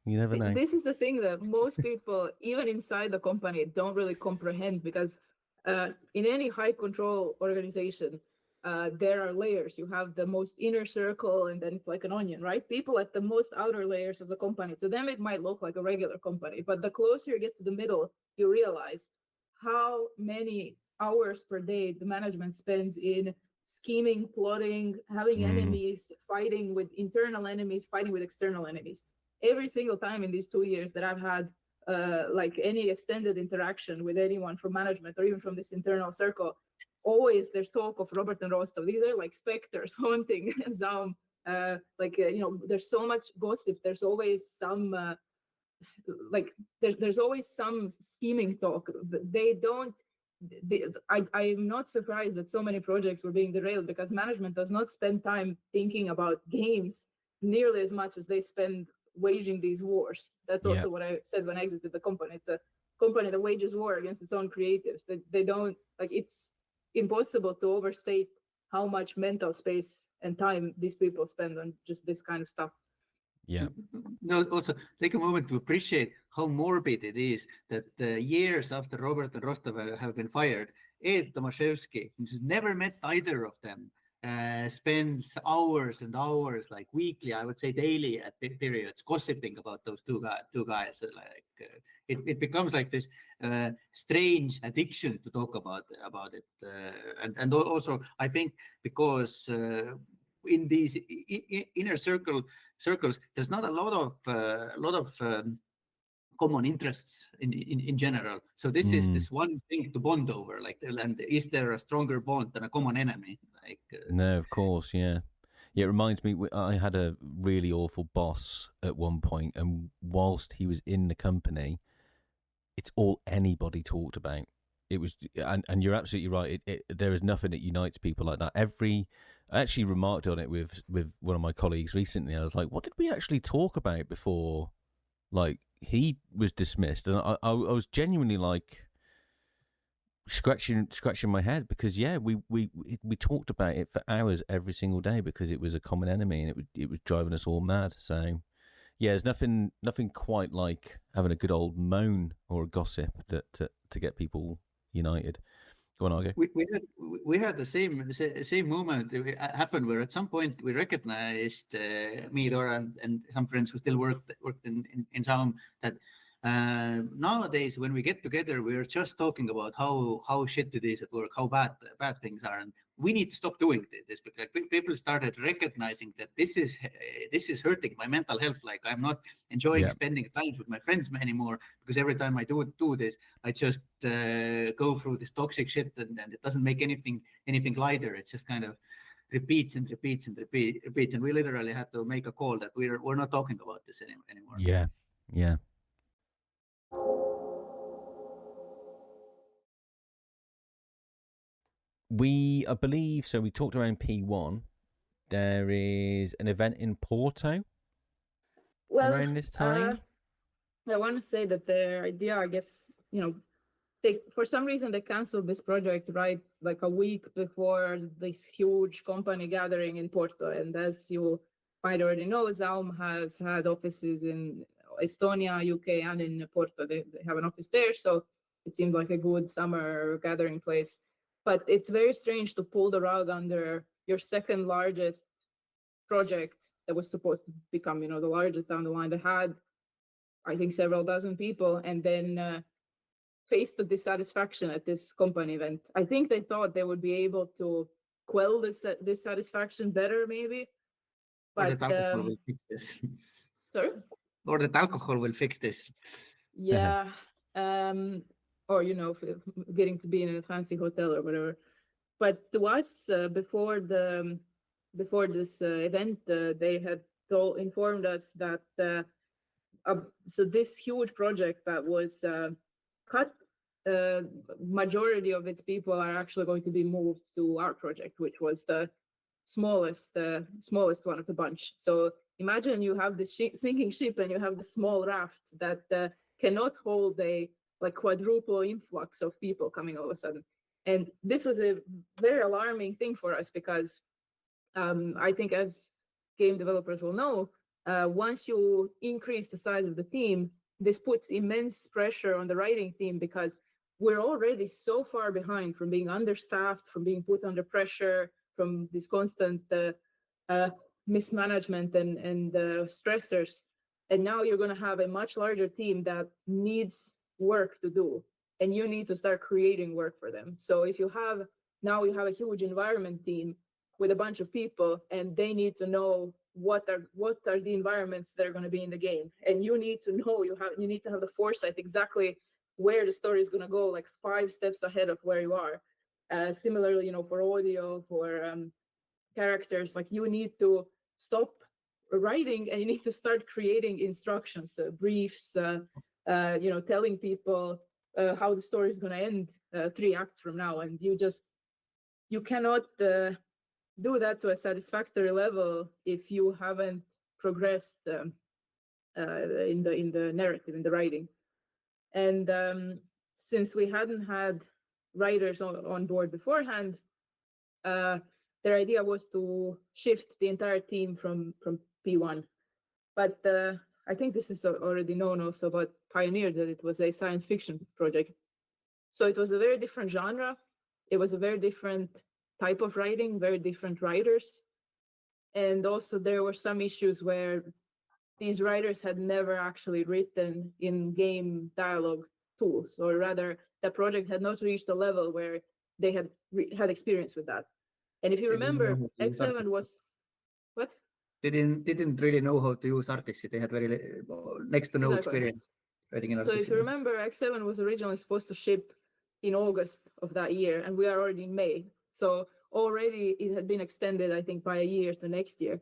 You never know. This is the thing that most people, even inside the company, don't really comprehend, because in any high control organization, there are layers. You have the most inner circle, and then it's like an onion, right? People at the most outer layers of the company, to them it might look like a regular company, but the closer you get to the middle, you realize how many hours per day the management spends in scheming, plotting, having enemies, fighting with internal enemies, fighting with external enemies. Every single time in these 2 years that I've had like any extended interaction with anyone from management or even from this internal circle, always there's talk of Robert and Rostov. These are like specters haunting ZAUM. There's so much gossip. There's always some there's always some scheming talk. I'm not surprised that so many projects were being derailed, because management does not spend time thinking about games nearly as much as they spend waging these wars. That's also what I said when I exited the company. It's a company that wages war against its own creatives. They don't it's impossible to overstate how much mental space and time these people spend on just this kind of stuff. Yeah. No, also take a moment to appreciate how morbid it is that years after Robert and Rostov have been fired, Ed Tomaszewski, who's never met either of them, spends hours and hours, like weekly, I would say daily at periods, gossiping about those two guys. It becomes like this strange addiction to talk about it, and also I think because in these inner circles, there's not a lot of common interests in general. So this is this one thing to bond over. And is there a stronger bond than a common enemy? No, of course, yeah. Yeah, it reminds me, I had a really awful boss at one point, and whilst he was in the company, it's all anybody talked about. It was, and you're absolutely right. There is nothing that unites people like that. I actually remarked on it with one of my colleagues recently. I was like, what did we actually talk about before, like, he was dismissed? And I was genuinely like scratching my head, because we talked about it for hours every single day, because it was a common enemy, and it was driving us all mad. So yeah, there's nothing quite like having a good old moan or a gossip to get people united. Go on, Argo. We had the same moment happen where at some point we recognized me, Dora, and some friends who still worked in ZAUM that nowadays when we get together we're just talking about how shit it is at work, how bad things are, and we need to stop doing this because people started recognizing that this is hurting my mental health. Like I'm not enjoying spending time with my friends anymore because every time I do this I just go through this toxic shit and it doesn't make anything lighter. It's just kind of repeats and repeats and repeats, and we literally had to make a call that we're not talking about this anymore. Yeah. I believe, so we talked around P1. There is an event in Porto around this time. I want to say that their idea, I guess, for some reason they canceled this project right like a week before this huge company gathering in Porto. And as you might already know, ZAUM has had offices in Estonia, UK, and in Porto. They have an office there, so it seemed like a good summer gathering place. But it's very strange to pull the rug under your second largest project that was supposed to become, the largest down the line. They had, I think, several dozen people, and then face the dissatisfaction at this company event. I think they thought they would be able to quell this dissatisfaction better, maybe. But or that alcohol will fix this. Sorry? Or that alcohol will fix this. Yeah. Or, getting to be in a fancy hotel or whatever. But to us, before this event, they had informed us that so this huge project that was cut, majority of its people are actually going to be moved to our project, which was the smallest one of the bunch. So imagine you have this sinking ship and you have the small raft that cannot hold a quadruple influx of people coming all of a sudden. And this was a very alarming thing for us because I think, as game developers will know, once you increase the size of the team, this puts immense pressure on the writing team because we're already so far behind from being understaffed, from being put under pressure, from this constant mismanagement and stressors. And now you're going to have a much larger team that needs work to do, and you need to start creating work for them. So if you have a huge environment team with a bunch of people, and they need to know what are the environments that are going to be in the game, and you need to know you need to have the foresight exactly where the story is going to go, like 5 steps ahead of where you are. Similarly, for audio, for characters, like you need to stop writing and you need to start creating instructions, briefs, telling people how the story is going to end 3 acts from now, and you cannot do that to a satisfactory level if you haven't progressed in the narrative, in the writing. And since we hadn't had writers on board beforehand, their idea was to shift the entire team from P1. But I think this is already known also about Pioneer, that it was a science fiction project. So it was a very different genre. It was a very different type of writing, very different writers. And also there were some issues where these writers had never actually written in-game dialogue tools, or rather the project had not reached a level where they had experience with that. And if you remember, X7 was, what? They didn't really know how to use Artist. They had very next to no experience writing in Artist. So if you remember, X7 was originally supposed to ship in August of that year, and we are already in May. So already it had been extended, I think, by a year to next year.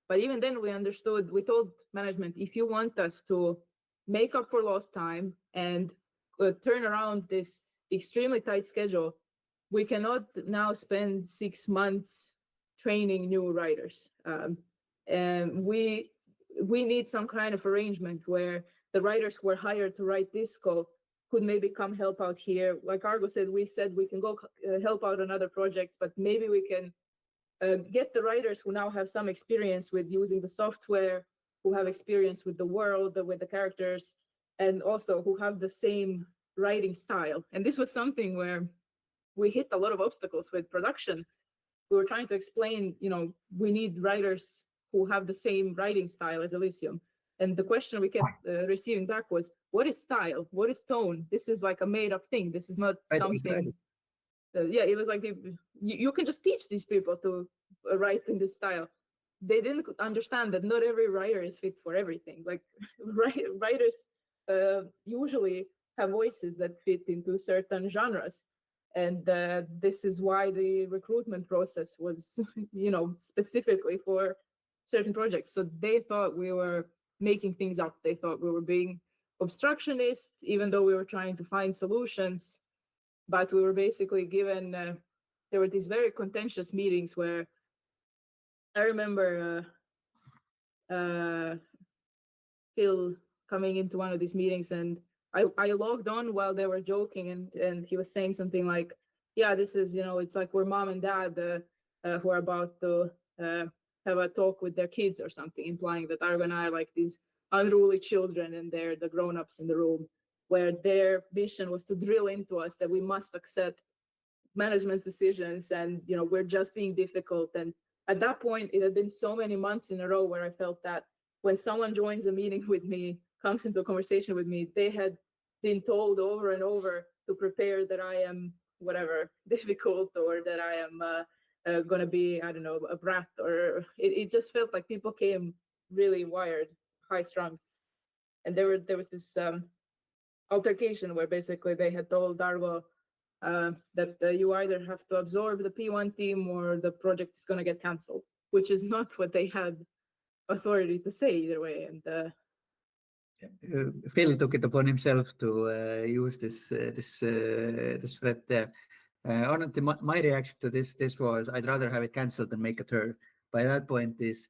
But even then we told management, if you want us to make up for lost time and turn around this extremely tight schedule, we cannot now spend 6 months training new writers. And we need some kind of arrangement where the writers who were hired to write this scope could maybe come help out here. Like Argo said we can go help out on other projects, but maybe we can get the writers who now have some experience with using the software, who have experience with the world, with the characters, and also who have the same writing style. And this was something where we hit a lot of obstacles with production. We were trying to explain, we need writers who have the same writing style as Elysium. And the question we kept receiving back was, what is style? What is tone? This is like a made up thing. This is not something. It was like you can just teach these people to write in this style. They didn't understand that not every writer is fit for everything. Like writers usually have voices that fit into certain genres. And this is why the recruitment process was, specifically for certain projects. So they thought we were making things up. They thought we were being obstructionist, even though we were trying to find solutions. But we were basically given, there were these very contentious meetings where I remember Phil coming into one of these meetings, and I logged on while they were joking, and he was saying something like, yeah, this is, it's like we're mom and dad who are about to have a talk with their kids or something, implying that Argo and I are like these unruly children and they're the grown-ups in the room, where their mission was to drill into us that we must accept management's decisions and, we're just being difficult. And at that point, it had been so many months in a row where I felt that when someone joins a meeting with me, comes into a conversation with me, they had been told over and over to prepare that I am whatever, difficult, or that I am going to be, I don't know, a brat, or it just felt like people came really wired, high strung. And there was this altercation where basically they had told Argo that you either have to absorb the P1 team or the project is going to get canceled, which is not what they had authority to say either way. And Phil took it upon himself to use this threat there. Honestly, my reaction to this was I'd rather have it cancelled than make a turn. By that point, this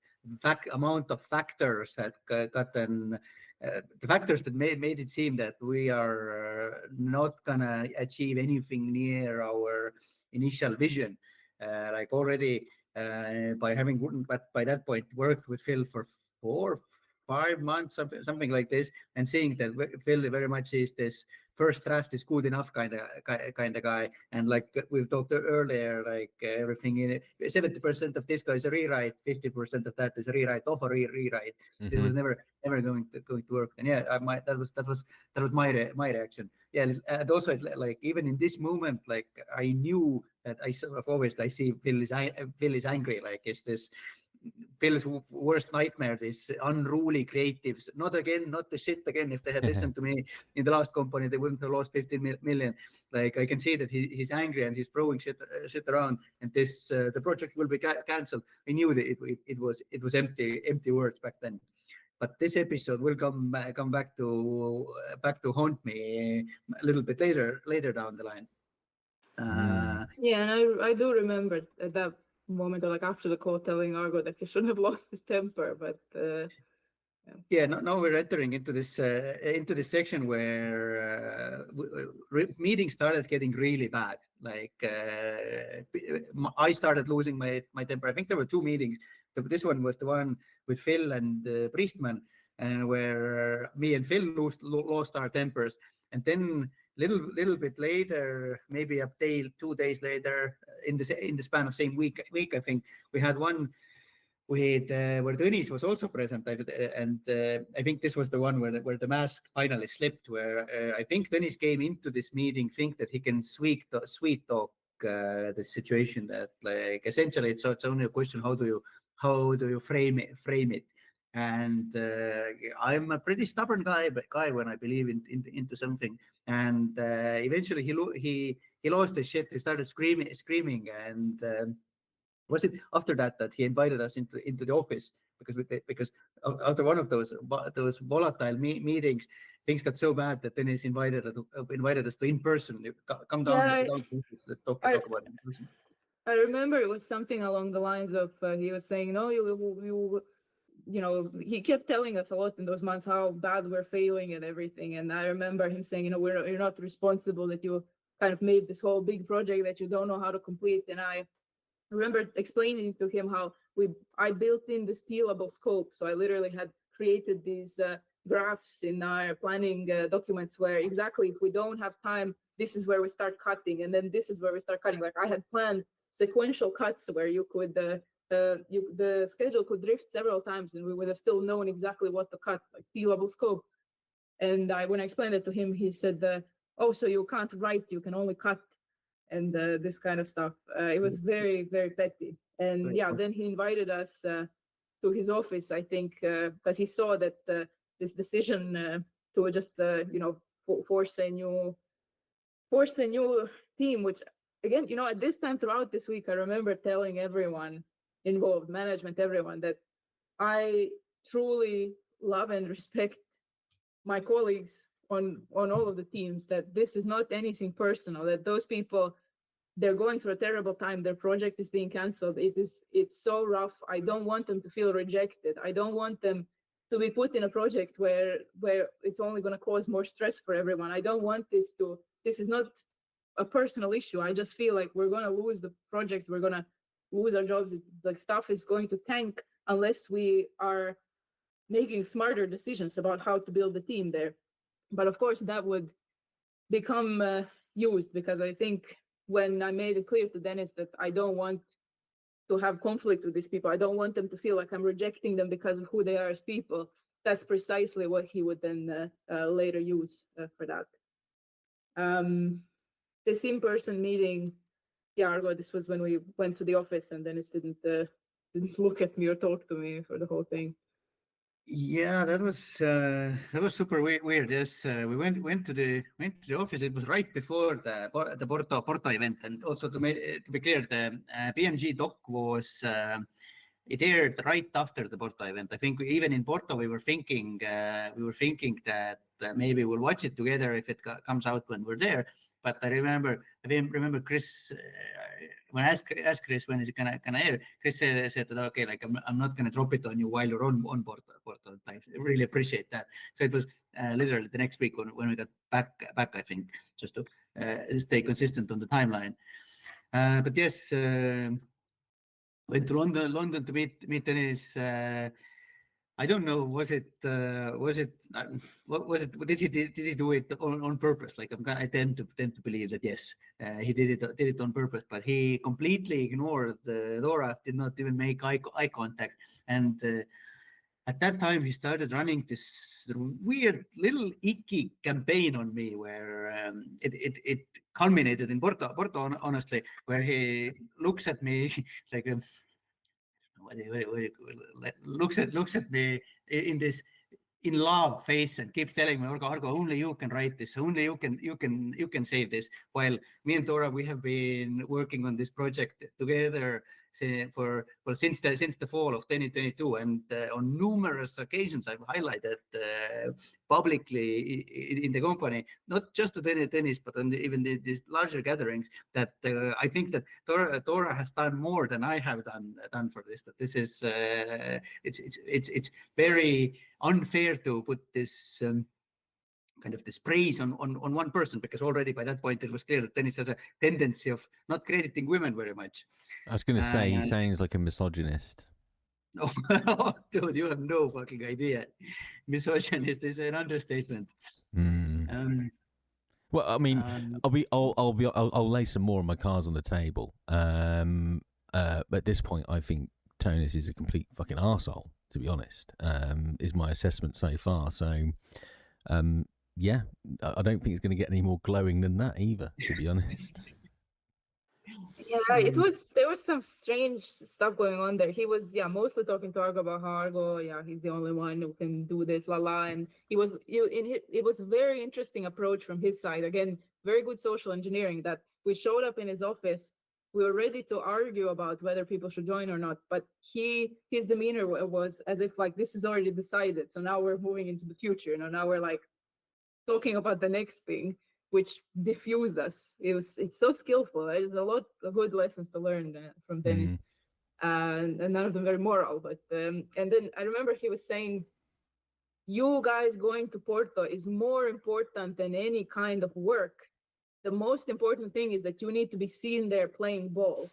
amount of factors had gotten the factors that made it seem that we are not gonna achieve anything near our initial vision. Like already by that point worked with Phil for 4-5 months, something like this, and seeing that Phil very much is this first draft is good enough kind of guy, and like we've talked earlier, like everything in it, 70% of this guy is a rewrite, 50% of that is a rewrite of a rewrite. It was never going to work. And yeah, that was my reaction. Yeah, and also like even in this moment, like I knew that I see Phil is angry. Like is this Phil's worst nightmare, this unruly creatives. Not the shit again. If they had listened to me in the last company, they wouldn't have lost 15 million. Like I can see that he's angry and he's throwing shit around. And this the project will be cancelled. I knew that it was empty words back then. But this episode will come back to haunt me a little bit later down the line. Yeah, and I do remember at that moment, or like after the call, telling Argo that he shouldn't have lost his temper, but now we're entering into this section where meetings started getting really bad. Like I started losing my temper. I think there were 2 meetings. This one was the one with Phil and Priestman, and where me and Phil lost our tempers. And then little bit later, maybe a day, 2 days later, in the span of same week, I think we had one with where Tõnis was also present, and I think this was the one where the mask finally slipped. Where I think Tõnis came into this meeting think that he can sweet talk the situation. That like essentially it's only a question how do you frame it. And I'm a pretty stubborn guy when I believe into something. And eventually he lost his shit. He started screaming. And was it after that he invited us into the office because after one of those volatile meetings, things got so bad that Dennis invited us to in person. Come down to office. Let's talk about it in person. I remember it was something along the lines of he was saying, no, he kept telling us a lot in those months how bad we're failing and everything. And I remember him saying, you're not responsible, that you kind of made this whole big project that you don't know how to complete. And I remember explaining to him how I built in this peelable scope. So I literally had created these graphs in our planning documents where exactly if we don't have time this is where we start cutting, and then this is where we start cutting. Like I had planned sequential cuts where you could the schedule could drift several times, and we would have still known exactly what to cut, like P-level scope. And when I explained it to him, he said, "Oh, so you can't write, you can only cut," and this kind of stuff. It was very, very petty. And yeah, then he invited us to his office, I think, because he saw that this decision to just force a new team, which again, at this time throughout this week, I remember telling everyone involved, management, everyone, that I truly love and respect my colleagues on all of the teams, that this is not anything personal, that those people, they're going through a terrible time, their project is being canceled, it's so rough. I don't want them to feel rejected. I don't want them to be put in a project where it's only going to cause more stress for everyone. I don't want this is not a personal issue. I just feel like we're going to lose the project, we're going to lose our jobs, like stuff is going to tank unless we are making smarter decisions about how to build the team there. But of course that would become used, because I think when I made it clear to Dennis that I don't want to have conflict with these people, I don't want them to feel like I'm rejecting them because of who they are as people, that's precisely what he would then later use for that. This in-person meeting, Argo, this was when we went to the office, and Dennis didn't look at me or talk to me for the whole thing. Yeah, that was super weird. Yes, we went to the office. It was right before the Porto event, and also to be clear, the BMG doc was it aired right after the Porto event. I think even in Porto we were thinking that maybe we'll watch it together if it comes out when we're there. But I remember Chris, when I asked Chris when is it gonna air, Chris said that okay, like I'm not gonna drop it on you while you're on Porto. I really appreciate that. So it was literally the next week when we got back, I think, just to stay consistent on the timeline. But yes, went to London to meet Dennis. I don't know. Was it? What was it? Did he do it on purpose? Like I tend to believe that yes, he did it on purpose. But he completely ignored Dora. Did not even make eye contact. And at that time, he started running this weird little icky campaign on me, where it culminated in Porto. Honestly, where he looks at me like a. Looks at me in this in love face and keeps telling me, Argo, only you can write this, only you can save this. While me and Dora, we have been working on this project together since the fall of 2022, and on numerous occasions I've highlighted publicly in the company, not just to Dennis, but on even these larger gatherings, that I think that Dora has done more than I have done for this. That this is it's very unfair to put this kind of this praise on one person, because already by that point it was clear that Dennis has a tendency of not crediting women very much. I was going to say he sounds like a misogynist. Oh, dude, you have no fucking idea. Misogynist is an understatement. Well, I mean, I'll lay some more of my cards on the table. At this point, I think Tonis is a complete fucking arsehole, to be honest, is my assessment so far. So, yeah, I don't think it's going to get any more glowing than that either, to be honest. Yeah, there was some strange stuff going on there. He was mostly talking to Argo about how Argo, he's the only one who can do this, and it was a very interesting approach from his side. Again, very good social engineering, that we showed up in his office, we were ready to argue about whether people should join or not, but his demeanor was as if like this is already decided, so now we're moving into the future. Now we're like talking about the next thing, which diffused us. It's so skillful. There's a lot of good lessons to learn from Dennis, and none of them very moral. But and then I remember he was saying, "You guys going to Porto is more important than any kind of work. The most important thing is that you need to be seen there playing ball."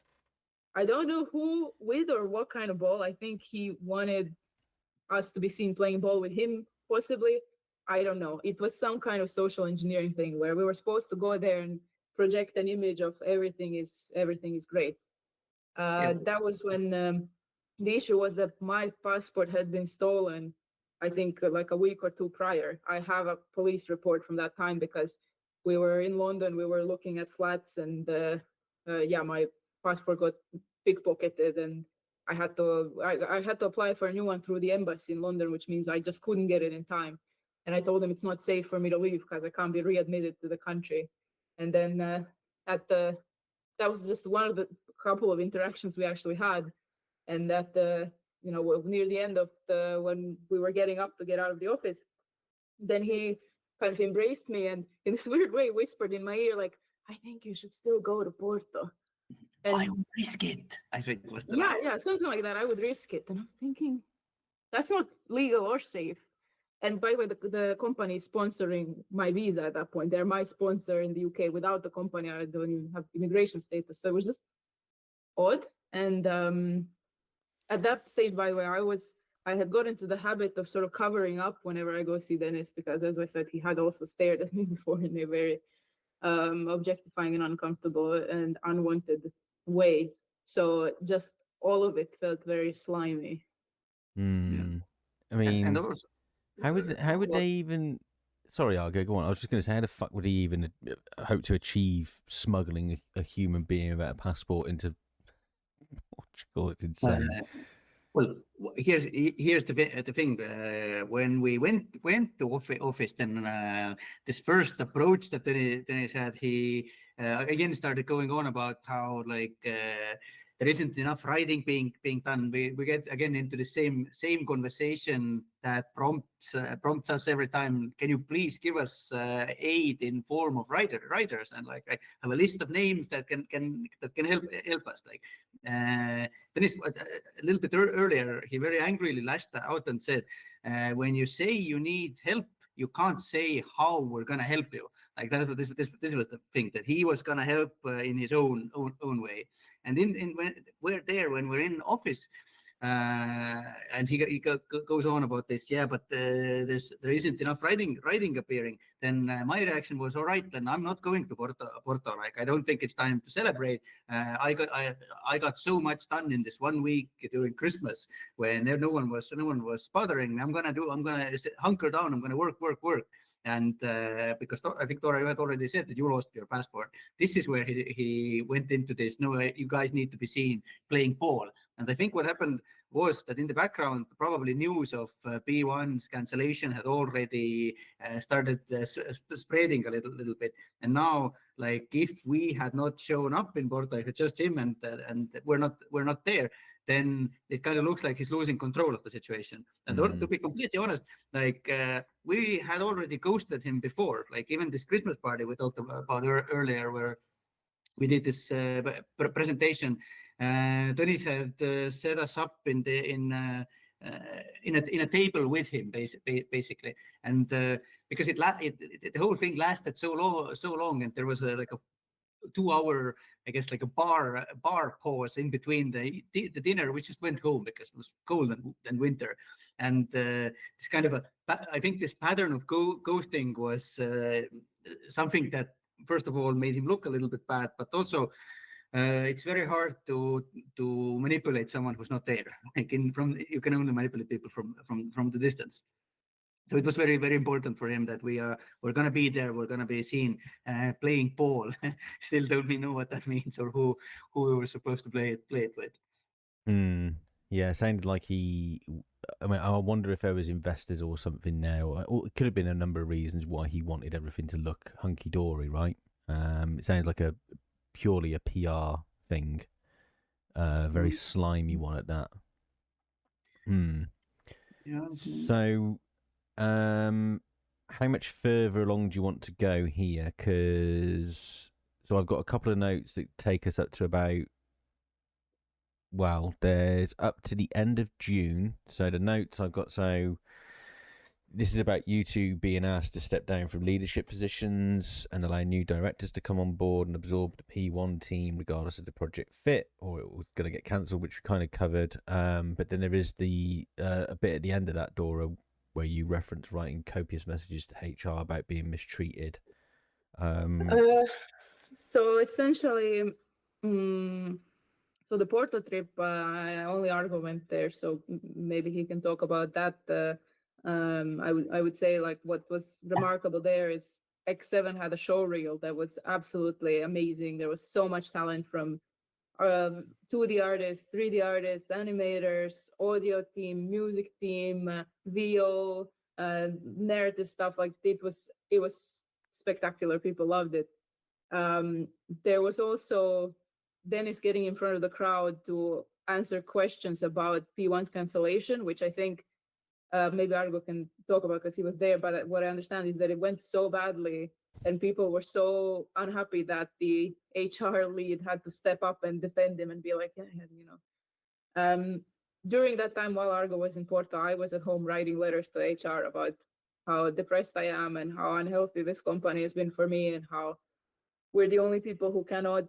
I don't know who with or what kind of ball. I think he wanted us to be seen playing ball with him, possibly. I don't know. It was some kind of social engineering thing where we were supposed to go there and project an image of everything is great. That was when the issue was that my passport had been stolen. I think like a week or two prior. I have a police report from that time because we were in London. We were looking at flats, and my passport got pickpocketed, and I had to apply for a new one through the embassy in London, which means I just couldn't get it in time. And I told them it's not safe for me to leave because I can't be readmitted to the country. And then that was just one of the couple of interactions we actually had. And that near the end of when we were getting up to get out of the office, then he kind of embraced me and in this weird way whispered in my ear, like, I think you should still go to Porto. And I would risk it, I think was the yeah, line. yeah, something like that. I would risk it. And I'm thinking, that's not legal or safe. And by the way, the company is sponsoring my visa at that point. They're my sponsor in the UK. Without the company, I don't even have immigration status. So it was just odd. And at that stage, by the way, I had got into the habit of sort of covering up whenever I go see Dennis, because as I said, he had also stared at me before in a very objectifying and uncomfortable and unwanted way. So just all of it felt very slimy. I mean, And also, how would they even? Sorry, Argo, go on. I was just going to say, how the fuck would he even hope to achieve smuggling a human being without a passport into Portugal? It's insane. Well, here's the thing. When we went to office, then this first approach that Dennis had, he again started going on about how like there isn't enough writing being done. We get again into the same conversation that prompts us every time. Can you please give us aid in form of writers? And like I have a list of names that can help us. Like Dennis, a little bit earlier, he very angrily lashed out and said, when you say you need help, you can't say how we're gonna help you. Like that. This was the thing, that he was gonna help in his own way. And when we're in office, and he goes on about this. Yeah, but there isn't enough writing appearing. Then my reaction was, all right, then I'm not going to Porto. Like I don't think it's time to celebrate. I got so much done in this 1 week during Christmas when no one was bothering me. I'm gonna hunker down. I'm gonna work. And because I think Dora, you had already said that you lost your passport. This is where he went into this. No, you guys need to be seen playing ball. And I think what happened was that in the background, probably news of B1's cancellation had already started spreading a little bit. And now, like, if we had not shown up in Porto, if it's just him and we're not there, then it kind of looks like he's losing control of the situation. And to be completely honest, like we had already ghosted him before. Like even this Christmas party we talked about earlier, where we did this presentation. Dennis had set us up in a table with him, basically, and because the whole thing lasted so long, and there was like a 2-hour, I guess, like a bar pause in between the dinner. We just went home because it was cold and winter, and this kind of I think this pattern of ghosting was something that first of all made him look a little bit bad, but also it's very hard to manipulate someone who's not there. Like you can only manipulate people from the distance. So it was very, very important for him that we're going to be there. We're going to be seen playing ball. Still don't know what that means or who we were supposed to play it with. Yeah, it sounded like I mean, I wonder if there was investors or something now. Or it could have been a number of reasons why he wanted everything to look hunky-dory, right? It sounded like purely a PR thing. Very slimy one at that. Yeah. So... how much further along do you want to go here? So I've got a couple of notes that take us up to about, well, there's up to the end of June. So the notes I've got, so this is about you two being asked to step down from leadership positions and allow new directors to come on board and absorb the P1 team regardless of the project fit, or it was going to get cancelled, which we kind of covered. But then there is a bit at the end of that, Dora, where you reference writing copious messages to HR about being mistreated. So essentially, so the Porto trip, only Argo went there, so maybe he can talk about that. I would say like what was remarkable there is X7 had a show reel that was absolutely amazing. There was so much talent from 2D artists, 3D artists, animators, audio team, music team, VO, narrative stuff. Like it was spectacular. People loved it. There was also Dennis getting in front of the crowd to answer questions about P1's cancellation, which I think maybe Argo can talk about because he was there. But what I understand is that it went so badly and people were so unhappy that the HR lead had to step up and defend him and be like, yeah. During that time while Argo was in Porto, I was at home writing letters to HR about how depressed I am and how unhealthy this company has been for me and how we're the only people who cannot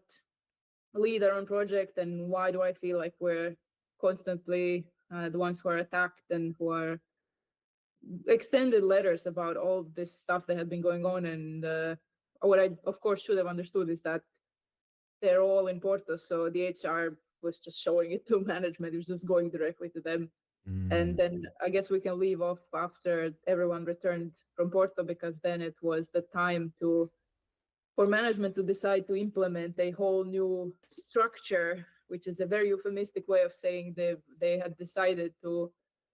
lead our own project, and why do I feel like we're constantly the ones who are attacked and who are extended letters about all this stuff that had been going on. And what I of course should have understood is that they're all in Porto, so the HR was just showing it to management. It was just going directly to them. And then I guess we can leave off after everyone returned from Porto, because then it was the time for management to decide to implement a whole new structure, which is a very euphemistic way of saying they had decided to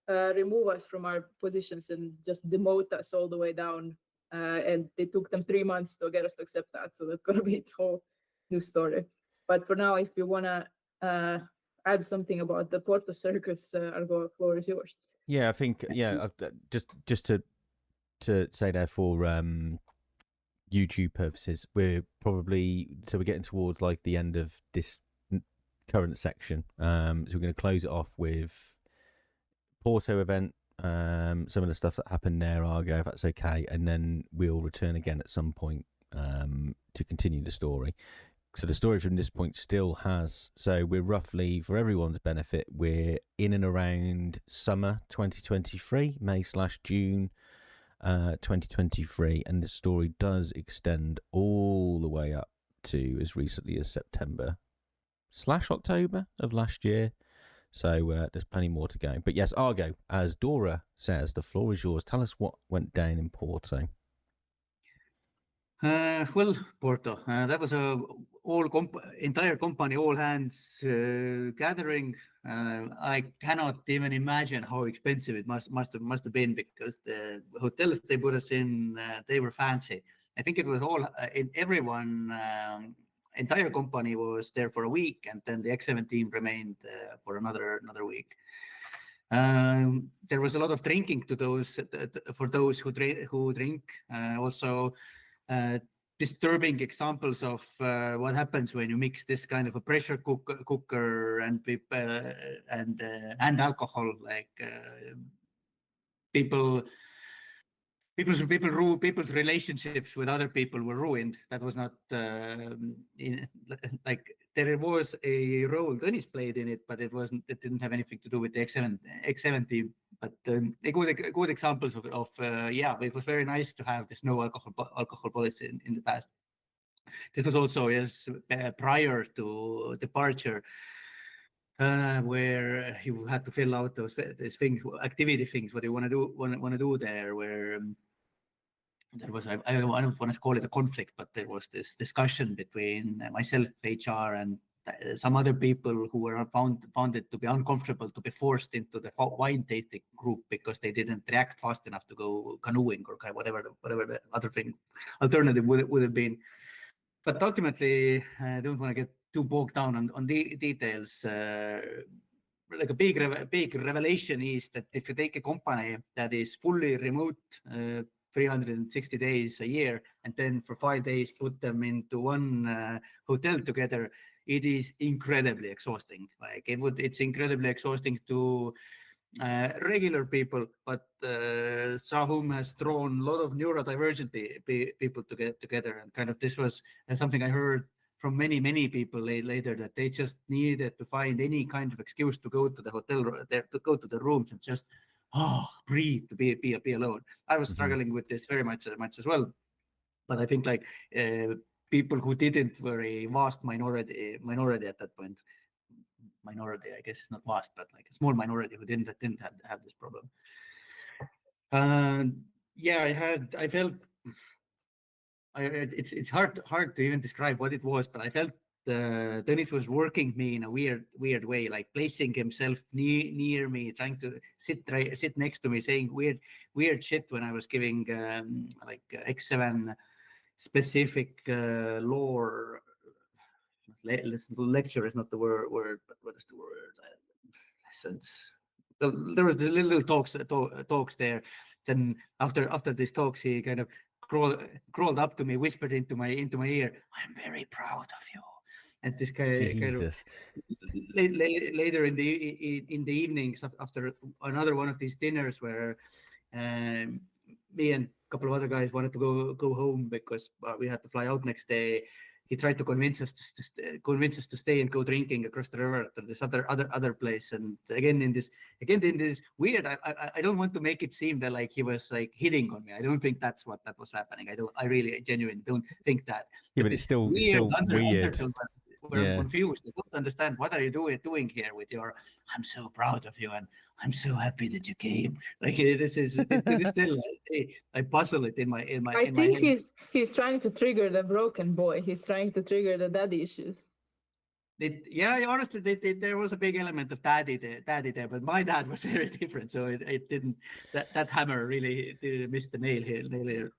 remove us from our positions and just demote us all the way down. And it took them 3 months to get us to accept that. So that's going to be a whole new story. But for now, if you want to add something about the Porto Circus, Argo, floor is yours. Yeah, I think just to say there for YouTube purposes, we're getting towards like the end of this current section. So we're going to close it off with Porto event, some of the stuff that happened there, Argo, if that's okay, and then we'll return again at some point to continue the story. So the story from this point still has, so we're roughly, for everyone's benefit, we're in and around summer 2023, May/June 2023, and the story does extend all the way up to as recently as September/October of last year. So there's plenty more to go. But yes, Argo, as Dora says, the floor is yours. Tell us what went down in Porto. Well, Porto, that was entire company, all hands gathering. I cannot even imagine how expensive it must have been, because the hotels they put us in, they were fancy. I think it was all everyone. Entire company was there for a week, and then the X7 team remained for another week. There was a lot of drinking for those who drink. Also, disturbing examples of what happens when you mix this kind of a pressure cooker and alcohol. Like people's relationships with other people were ruined. That was not like there was a role Dennis played in it, but it didn't have anything to do with the X7 team. But good examples of it was very nice to have this no alcohol policy in the past. This was also prior to departure, where you had to fill out these things, activity things, what you want to do there. Where there was, I don't want to call it a conflict, but there was this discussion between myself, HR, and some other people who were found it to be uncomfortable to be forced into the wine tasting group because they didn't react fast enough to go canoeing or whatever the other thing alternative would have been. But ultimately, I don't want to get too bogged down on the details. Like a big revelation is that if you take a company that is fully remote, 360 days a year, and then for 5 days put them into one hotel together, it is incredibly exhausting. Like it's incredibly exhausting to regular people, but ZAUM has drawn a lot of neurodivergent people to get together, and kind of this was something I heard from many people later, that they just needed to find any kind of excuse to go to the hotel, to go to the rooms and just breathe, to be alone. I was struggling with this very much as well. But I think like people who didn't were a vast minority at that point. Minority, I guess, is not vast, but like a small minority who didn't have this problem. Yeah, I felt it's hard to even describe what it was, but I felt Dennis was working me in a weird way, like placing himself near me, trying to sit next to me, saying weird shit when I was giving like X7 specific lore. Lecture is not the word, but what is the word? Lessons. There was the little talks there. Then after these talks, he kind of crawled up to me, whispered into my ear, "I'm very proud of you." And this kind of later in the evenings after another one of these dinners where me and a couple of other guys wanted to go home because we had to fly out next day. He tried to convince us to stay and go drinking across the river to this other place. And again in this weird, I don't want to make it seem that like he was like hitting on me. I don't think that's what that was happening. I really genuinely don't think that. Yeah, but it's still weird. We're confused. I don't understand. What are you doing here with your? I'm so proud of you, and I'm so happy that you came. Like this is still. I puzzle it in my I think head. he's trying to trigger the broken boy. He's trying to trigger the daddy issues. Yeah, honestly, there was a big element of daddy there, but my dad was very different, so it didn't. That hammer really did miss the nail here.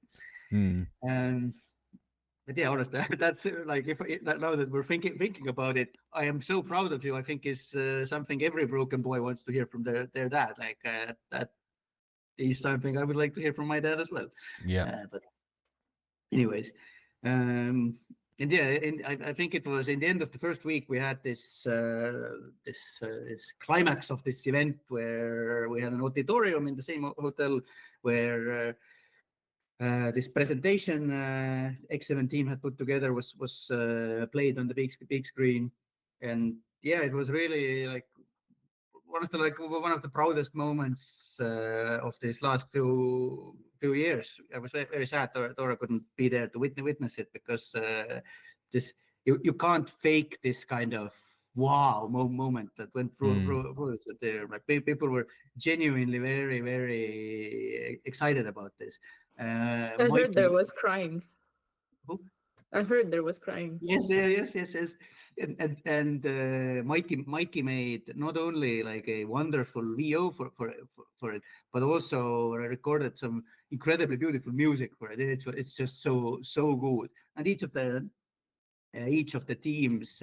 But yeah, honestly, that's like now that we're thinking about it, I am so proud of you. I think is something every broken boy wants to hear from their dad. Like that is something I would like to hear from my dad as well. Yeah. But anyways, and yeah, I think it was in the end of the first week we had this climax of this event where we had an auditorium in the same hotel where. This presentation X7 team had put together was played on the big screen, and yeah, it was really like one of the proudest moments of these last few years. I was very sad Dora couldn't be there to witness it because this you can't fake this kind of wow moment that went through there. Like people were genuinely very excited about this. I heard there was crying. Who? I heard there was crying. Yes. And Mikey made not only like a wonderful VO for it, but also recorded some incredibly beautiful music for it. It's just so good. And each of the teams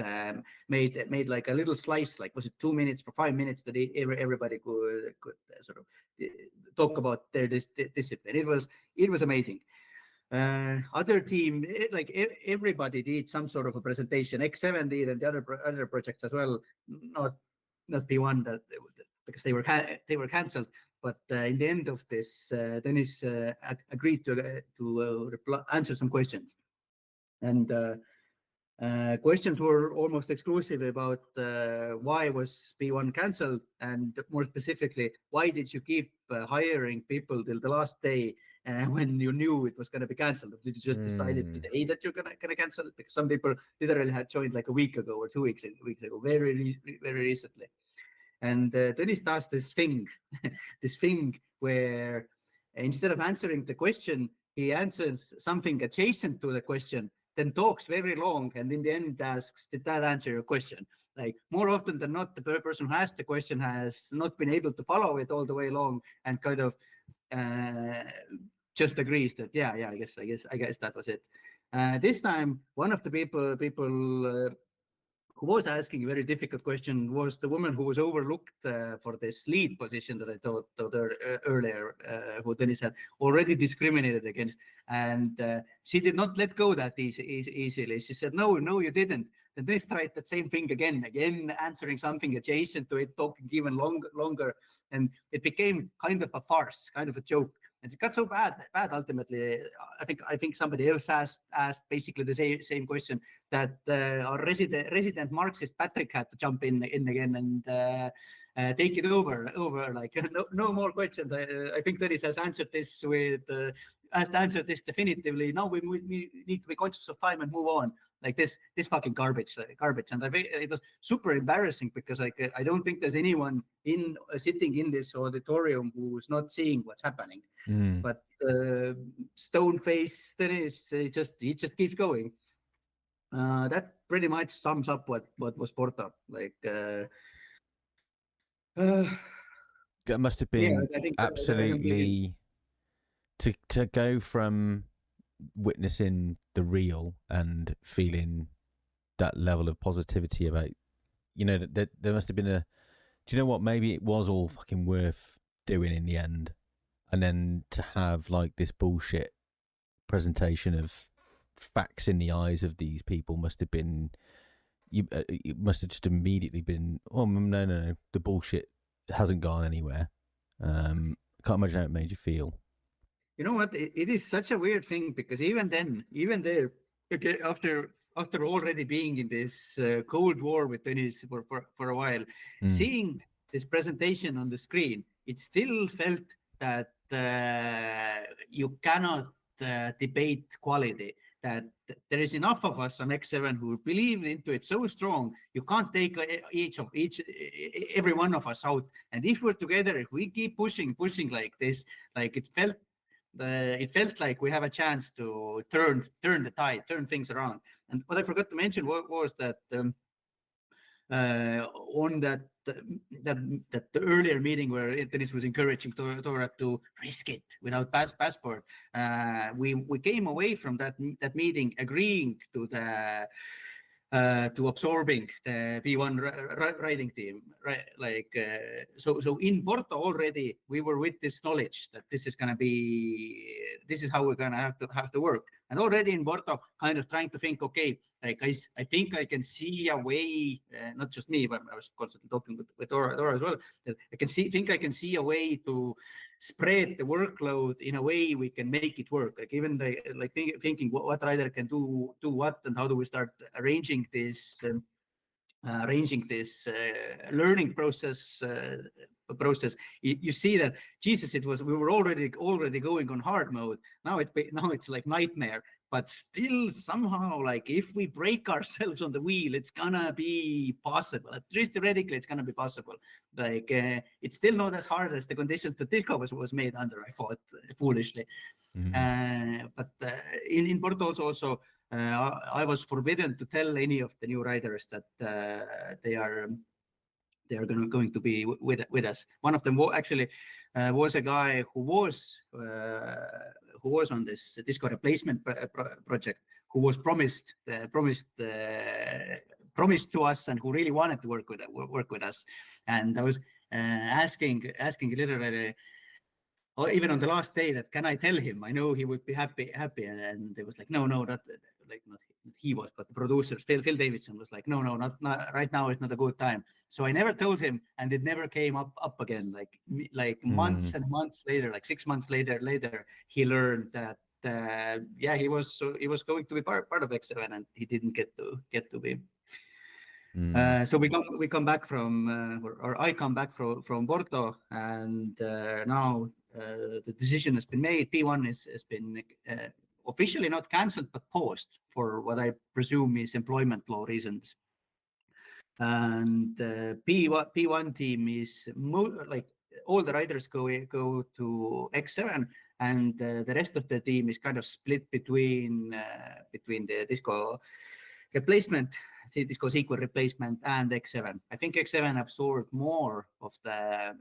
made like a little slice, like was it 2 minutes for 5 minutes that everybody could sort of talk about their discipline. It was amazing. Other team, everybody did some sort of a presentation. X7 did, and the other projects as well. Not P1 because they were cancelled. But in the end of this, Dennis agreed to answer some questions, and questions were almost exclusively about why was P1 cancelled, and more specifically, why did you keep hiring people till the last day when you knew it was going to be cancelled? Did you just decided today that you're gonna cancel it? Because some people literally had joined like a week ago or 2 weeks ago, very recently. And Dennis does this thing, where instead of answering the question, he answers something adjacent to the question, then talks very long, and in the end asks, "Did that answer your question?" Like more often than not, the person who asked the question has not been able to follow it all the way along, and kind of just agrees that yeah, I guess that was it. This time, one of the people who was asking a very difficult question was the woman who was overlooked for this lead position that I told earlier, who Dennis had already discriminated against. And she did not let go that easily. She said, no, you didn't. Then Dennis tried that same thing again, answering something adjacent to it, talking even longer, and it became kind of a farce, kind of a joke. And it got so bad ultimately. I think somebody else asked basically the same question, that our resident Marxist Patrick had to jump in again and take it over. Like no more questions. I think Dennis has answered this definitively. Now we need to be conscious of time and move on. Like this fucking garbage. And I think it was super embarrassing because like I don't think there's anyone sitting in this auditorium who's not seeing what's happening. But stone face Dennis, he just keeps going. That pretty much sums up what was Porto. Like that must have been I think absolutely to go from witnessing the real and feeling that level of positivity about, that there must have been do you know what, maybe it was all fucking worth doing in the end, and then to have like this bullshit presentation of facts in the eyes of these people must have been, it must have just immediately been, oh no, the bullshit hasn't gone anywhere. Can't imagine how it made you feel. You know what? It is such a weird thing because even there, okay, after already being in this Cold War with Dennis for a while, seeing this presentation on the screen, it still felt that you cannot debate quality. That there is enough of us on X7 who believe into it so strong, you can't take every one of us out. And if we're together, if we keep pushing like this, like it felt like we have a chance to turn the tide, turn things around. And what I forgot to mention was that on that the earlier meeting where Dennis was encouraging Dora to risk it without passport, we came away from that meeting agreeing to absorbing the B1 riding team, right? Like so in Porto already we were with this knowledge that this is how we're gonna have to work, and already in Porto kind of trying to think, okay, like I think I can see a way, not just me, but I was constantly talking with Dora as well, that I can see a way to spread the workload in a way we can make it work. Like even thinking what rider can do what, and how do we start arranging this learning process. You see that we were already going on hard mode. Now it's like nightmare. But still, somehow, like if we break ourselves on the wheel, it's gonna be possible. At least theoretically, it's gonna be possible. Like it's still not as hard as the conditions that Disco was made under, I thought, foolishly. But in Porto also, I was forbidden to tell any of the new riders that they are going to be with us. One of them was a guy who was on this Disco replacement project, who was promised to us, and who really wanted to work with us. And I was asking literally, or even on the last day, that can I tell him? I know he would be happy. And it was like, no, not he was, but the producer Phil Davidson was like, no, not right now. It's not a good time. So I never told him, and it never came up again. Like months and months later, like 6 months later, he learned that he was going to be part of X7, and he didn't get to be. So we come back from, or I come back from Porto, and now the decision has been made. P1 has been officially not cancelled, but paused for what I presume is employment law reasons. And P1 team is like all the riders go to X7, and the rest of the team is kind of split between the Disco replacement, Disco sequel replacement, and X7. I think X7 absorbed more of the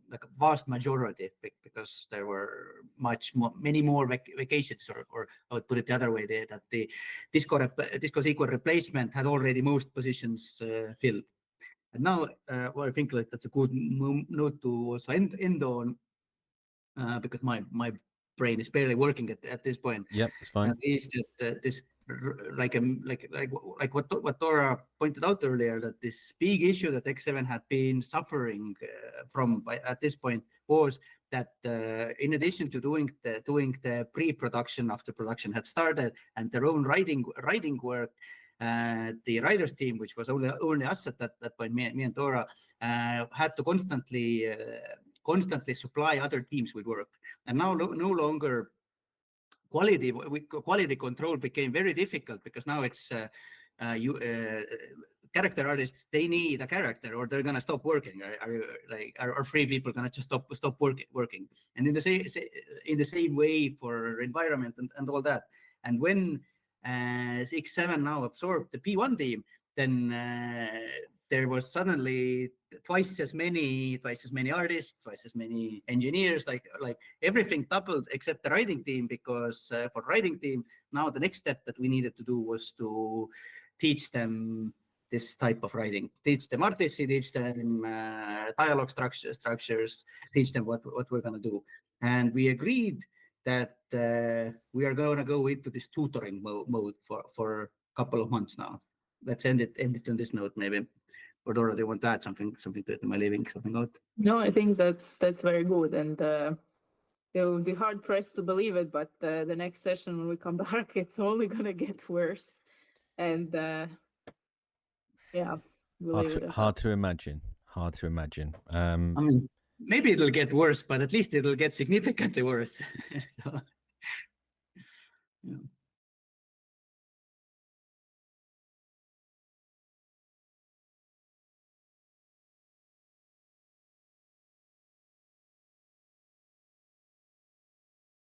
like vast majority, because there were many more vacations, or I would put it the other way, that the Disco sequel replacement had already most positions filled. And now, well, I think that's a good note to also end on, because my brain is barely working at this point. Yep, it's fine. Is that like what Dora pointed out earlier, that this big issue that X7 had been suffering from at this point was that in addition to doing the pre-production after production had started and their own writing work, the writers team, which was only us at that point, me and Dora, had to constantly supply other teams with work, and now no longer quality control became very difficult, because now it's character artists, they need a character or they're gonna stop working. Are free people gonna just stop working? And in the same way for environment and all that. And when X7 now absorbed the P1 team, then there was suddenly twice as many artists, twice as many engineers, like everything doubled except the writing team, because for writing team, now the next step that we needed to do was to teach them this type of writing, teach them artists, teach them dialogue structures, teach them what we're going to do. And we agreed that we are going to go into this tutoring mode for a couple of months now. Let's end it on this note, maybe. Or Dora, do you want to add something to it? Am I leaving something out? No, I think that's very good, and it would be hard pressed to believe it, but the next session when we come back, it's only gonna get worse, and yeah, hard to imagine. I mean, maybe it'll get worse, but at least it'll get significantly worse. So.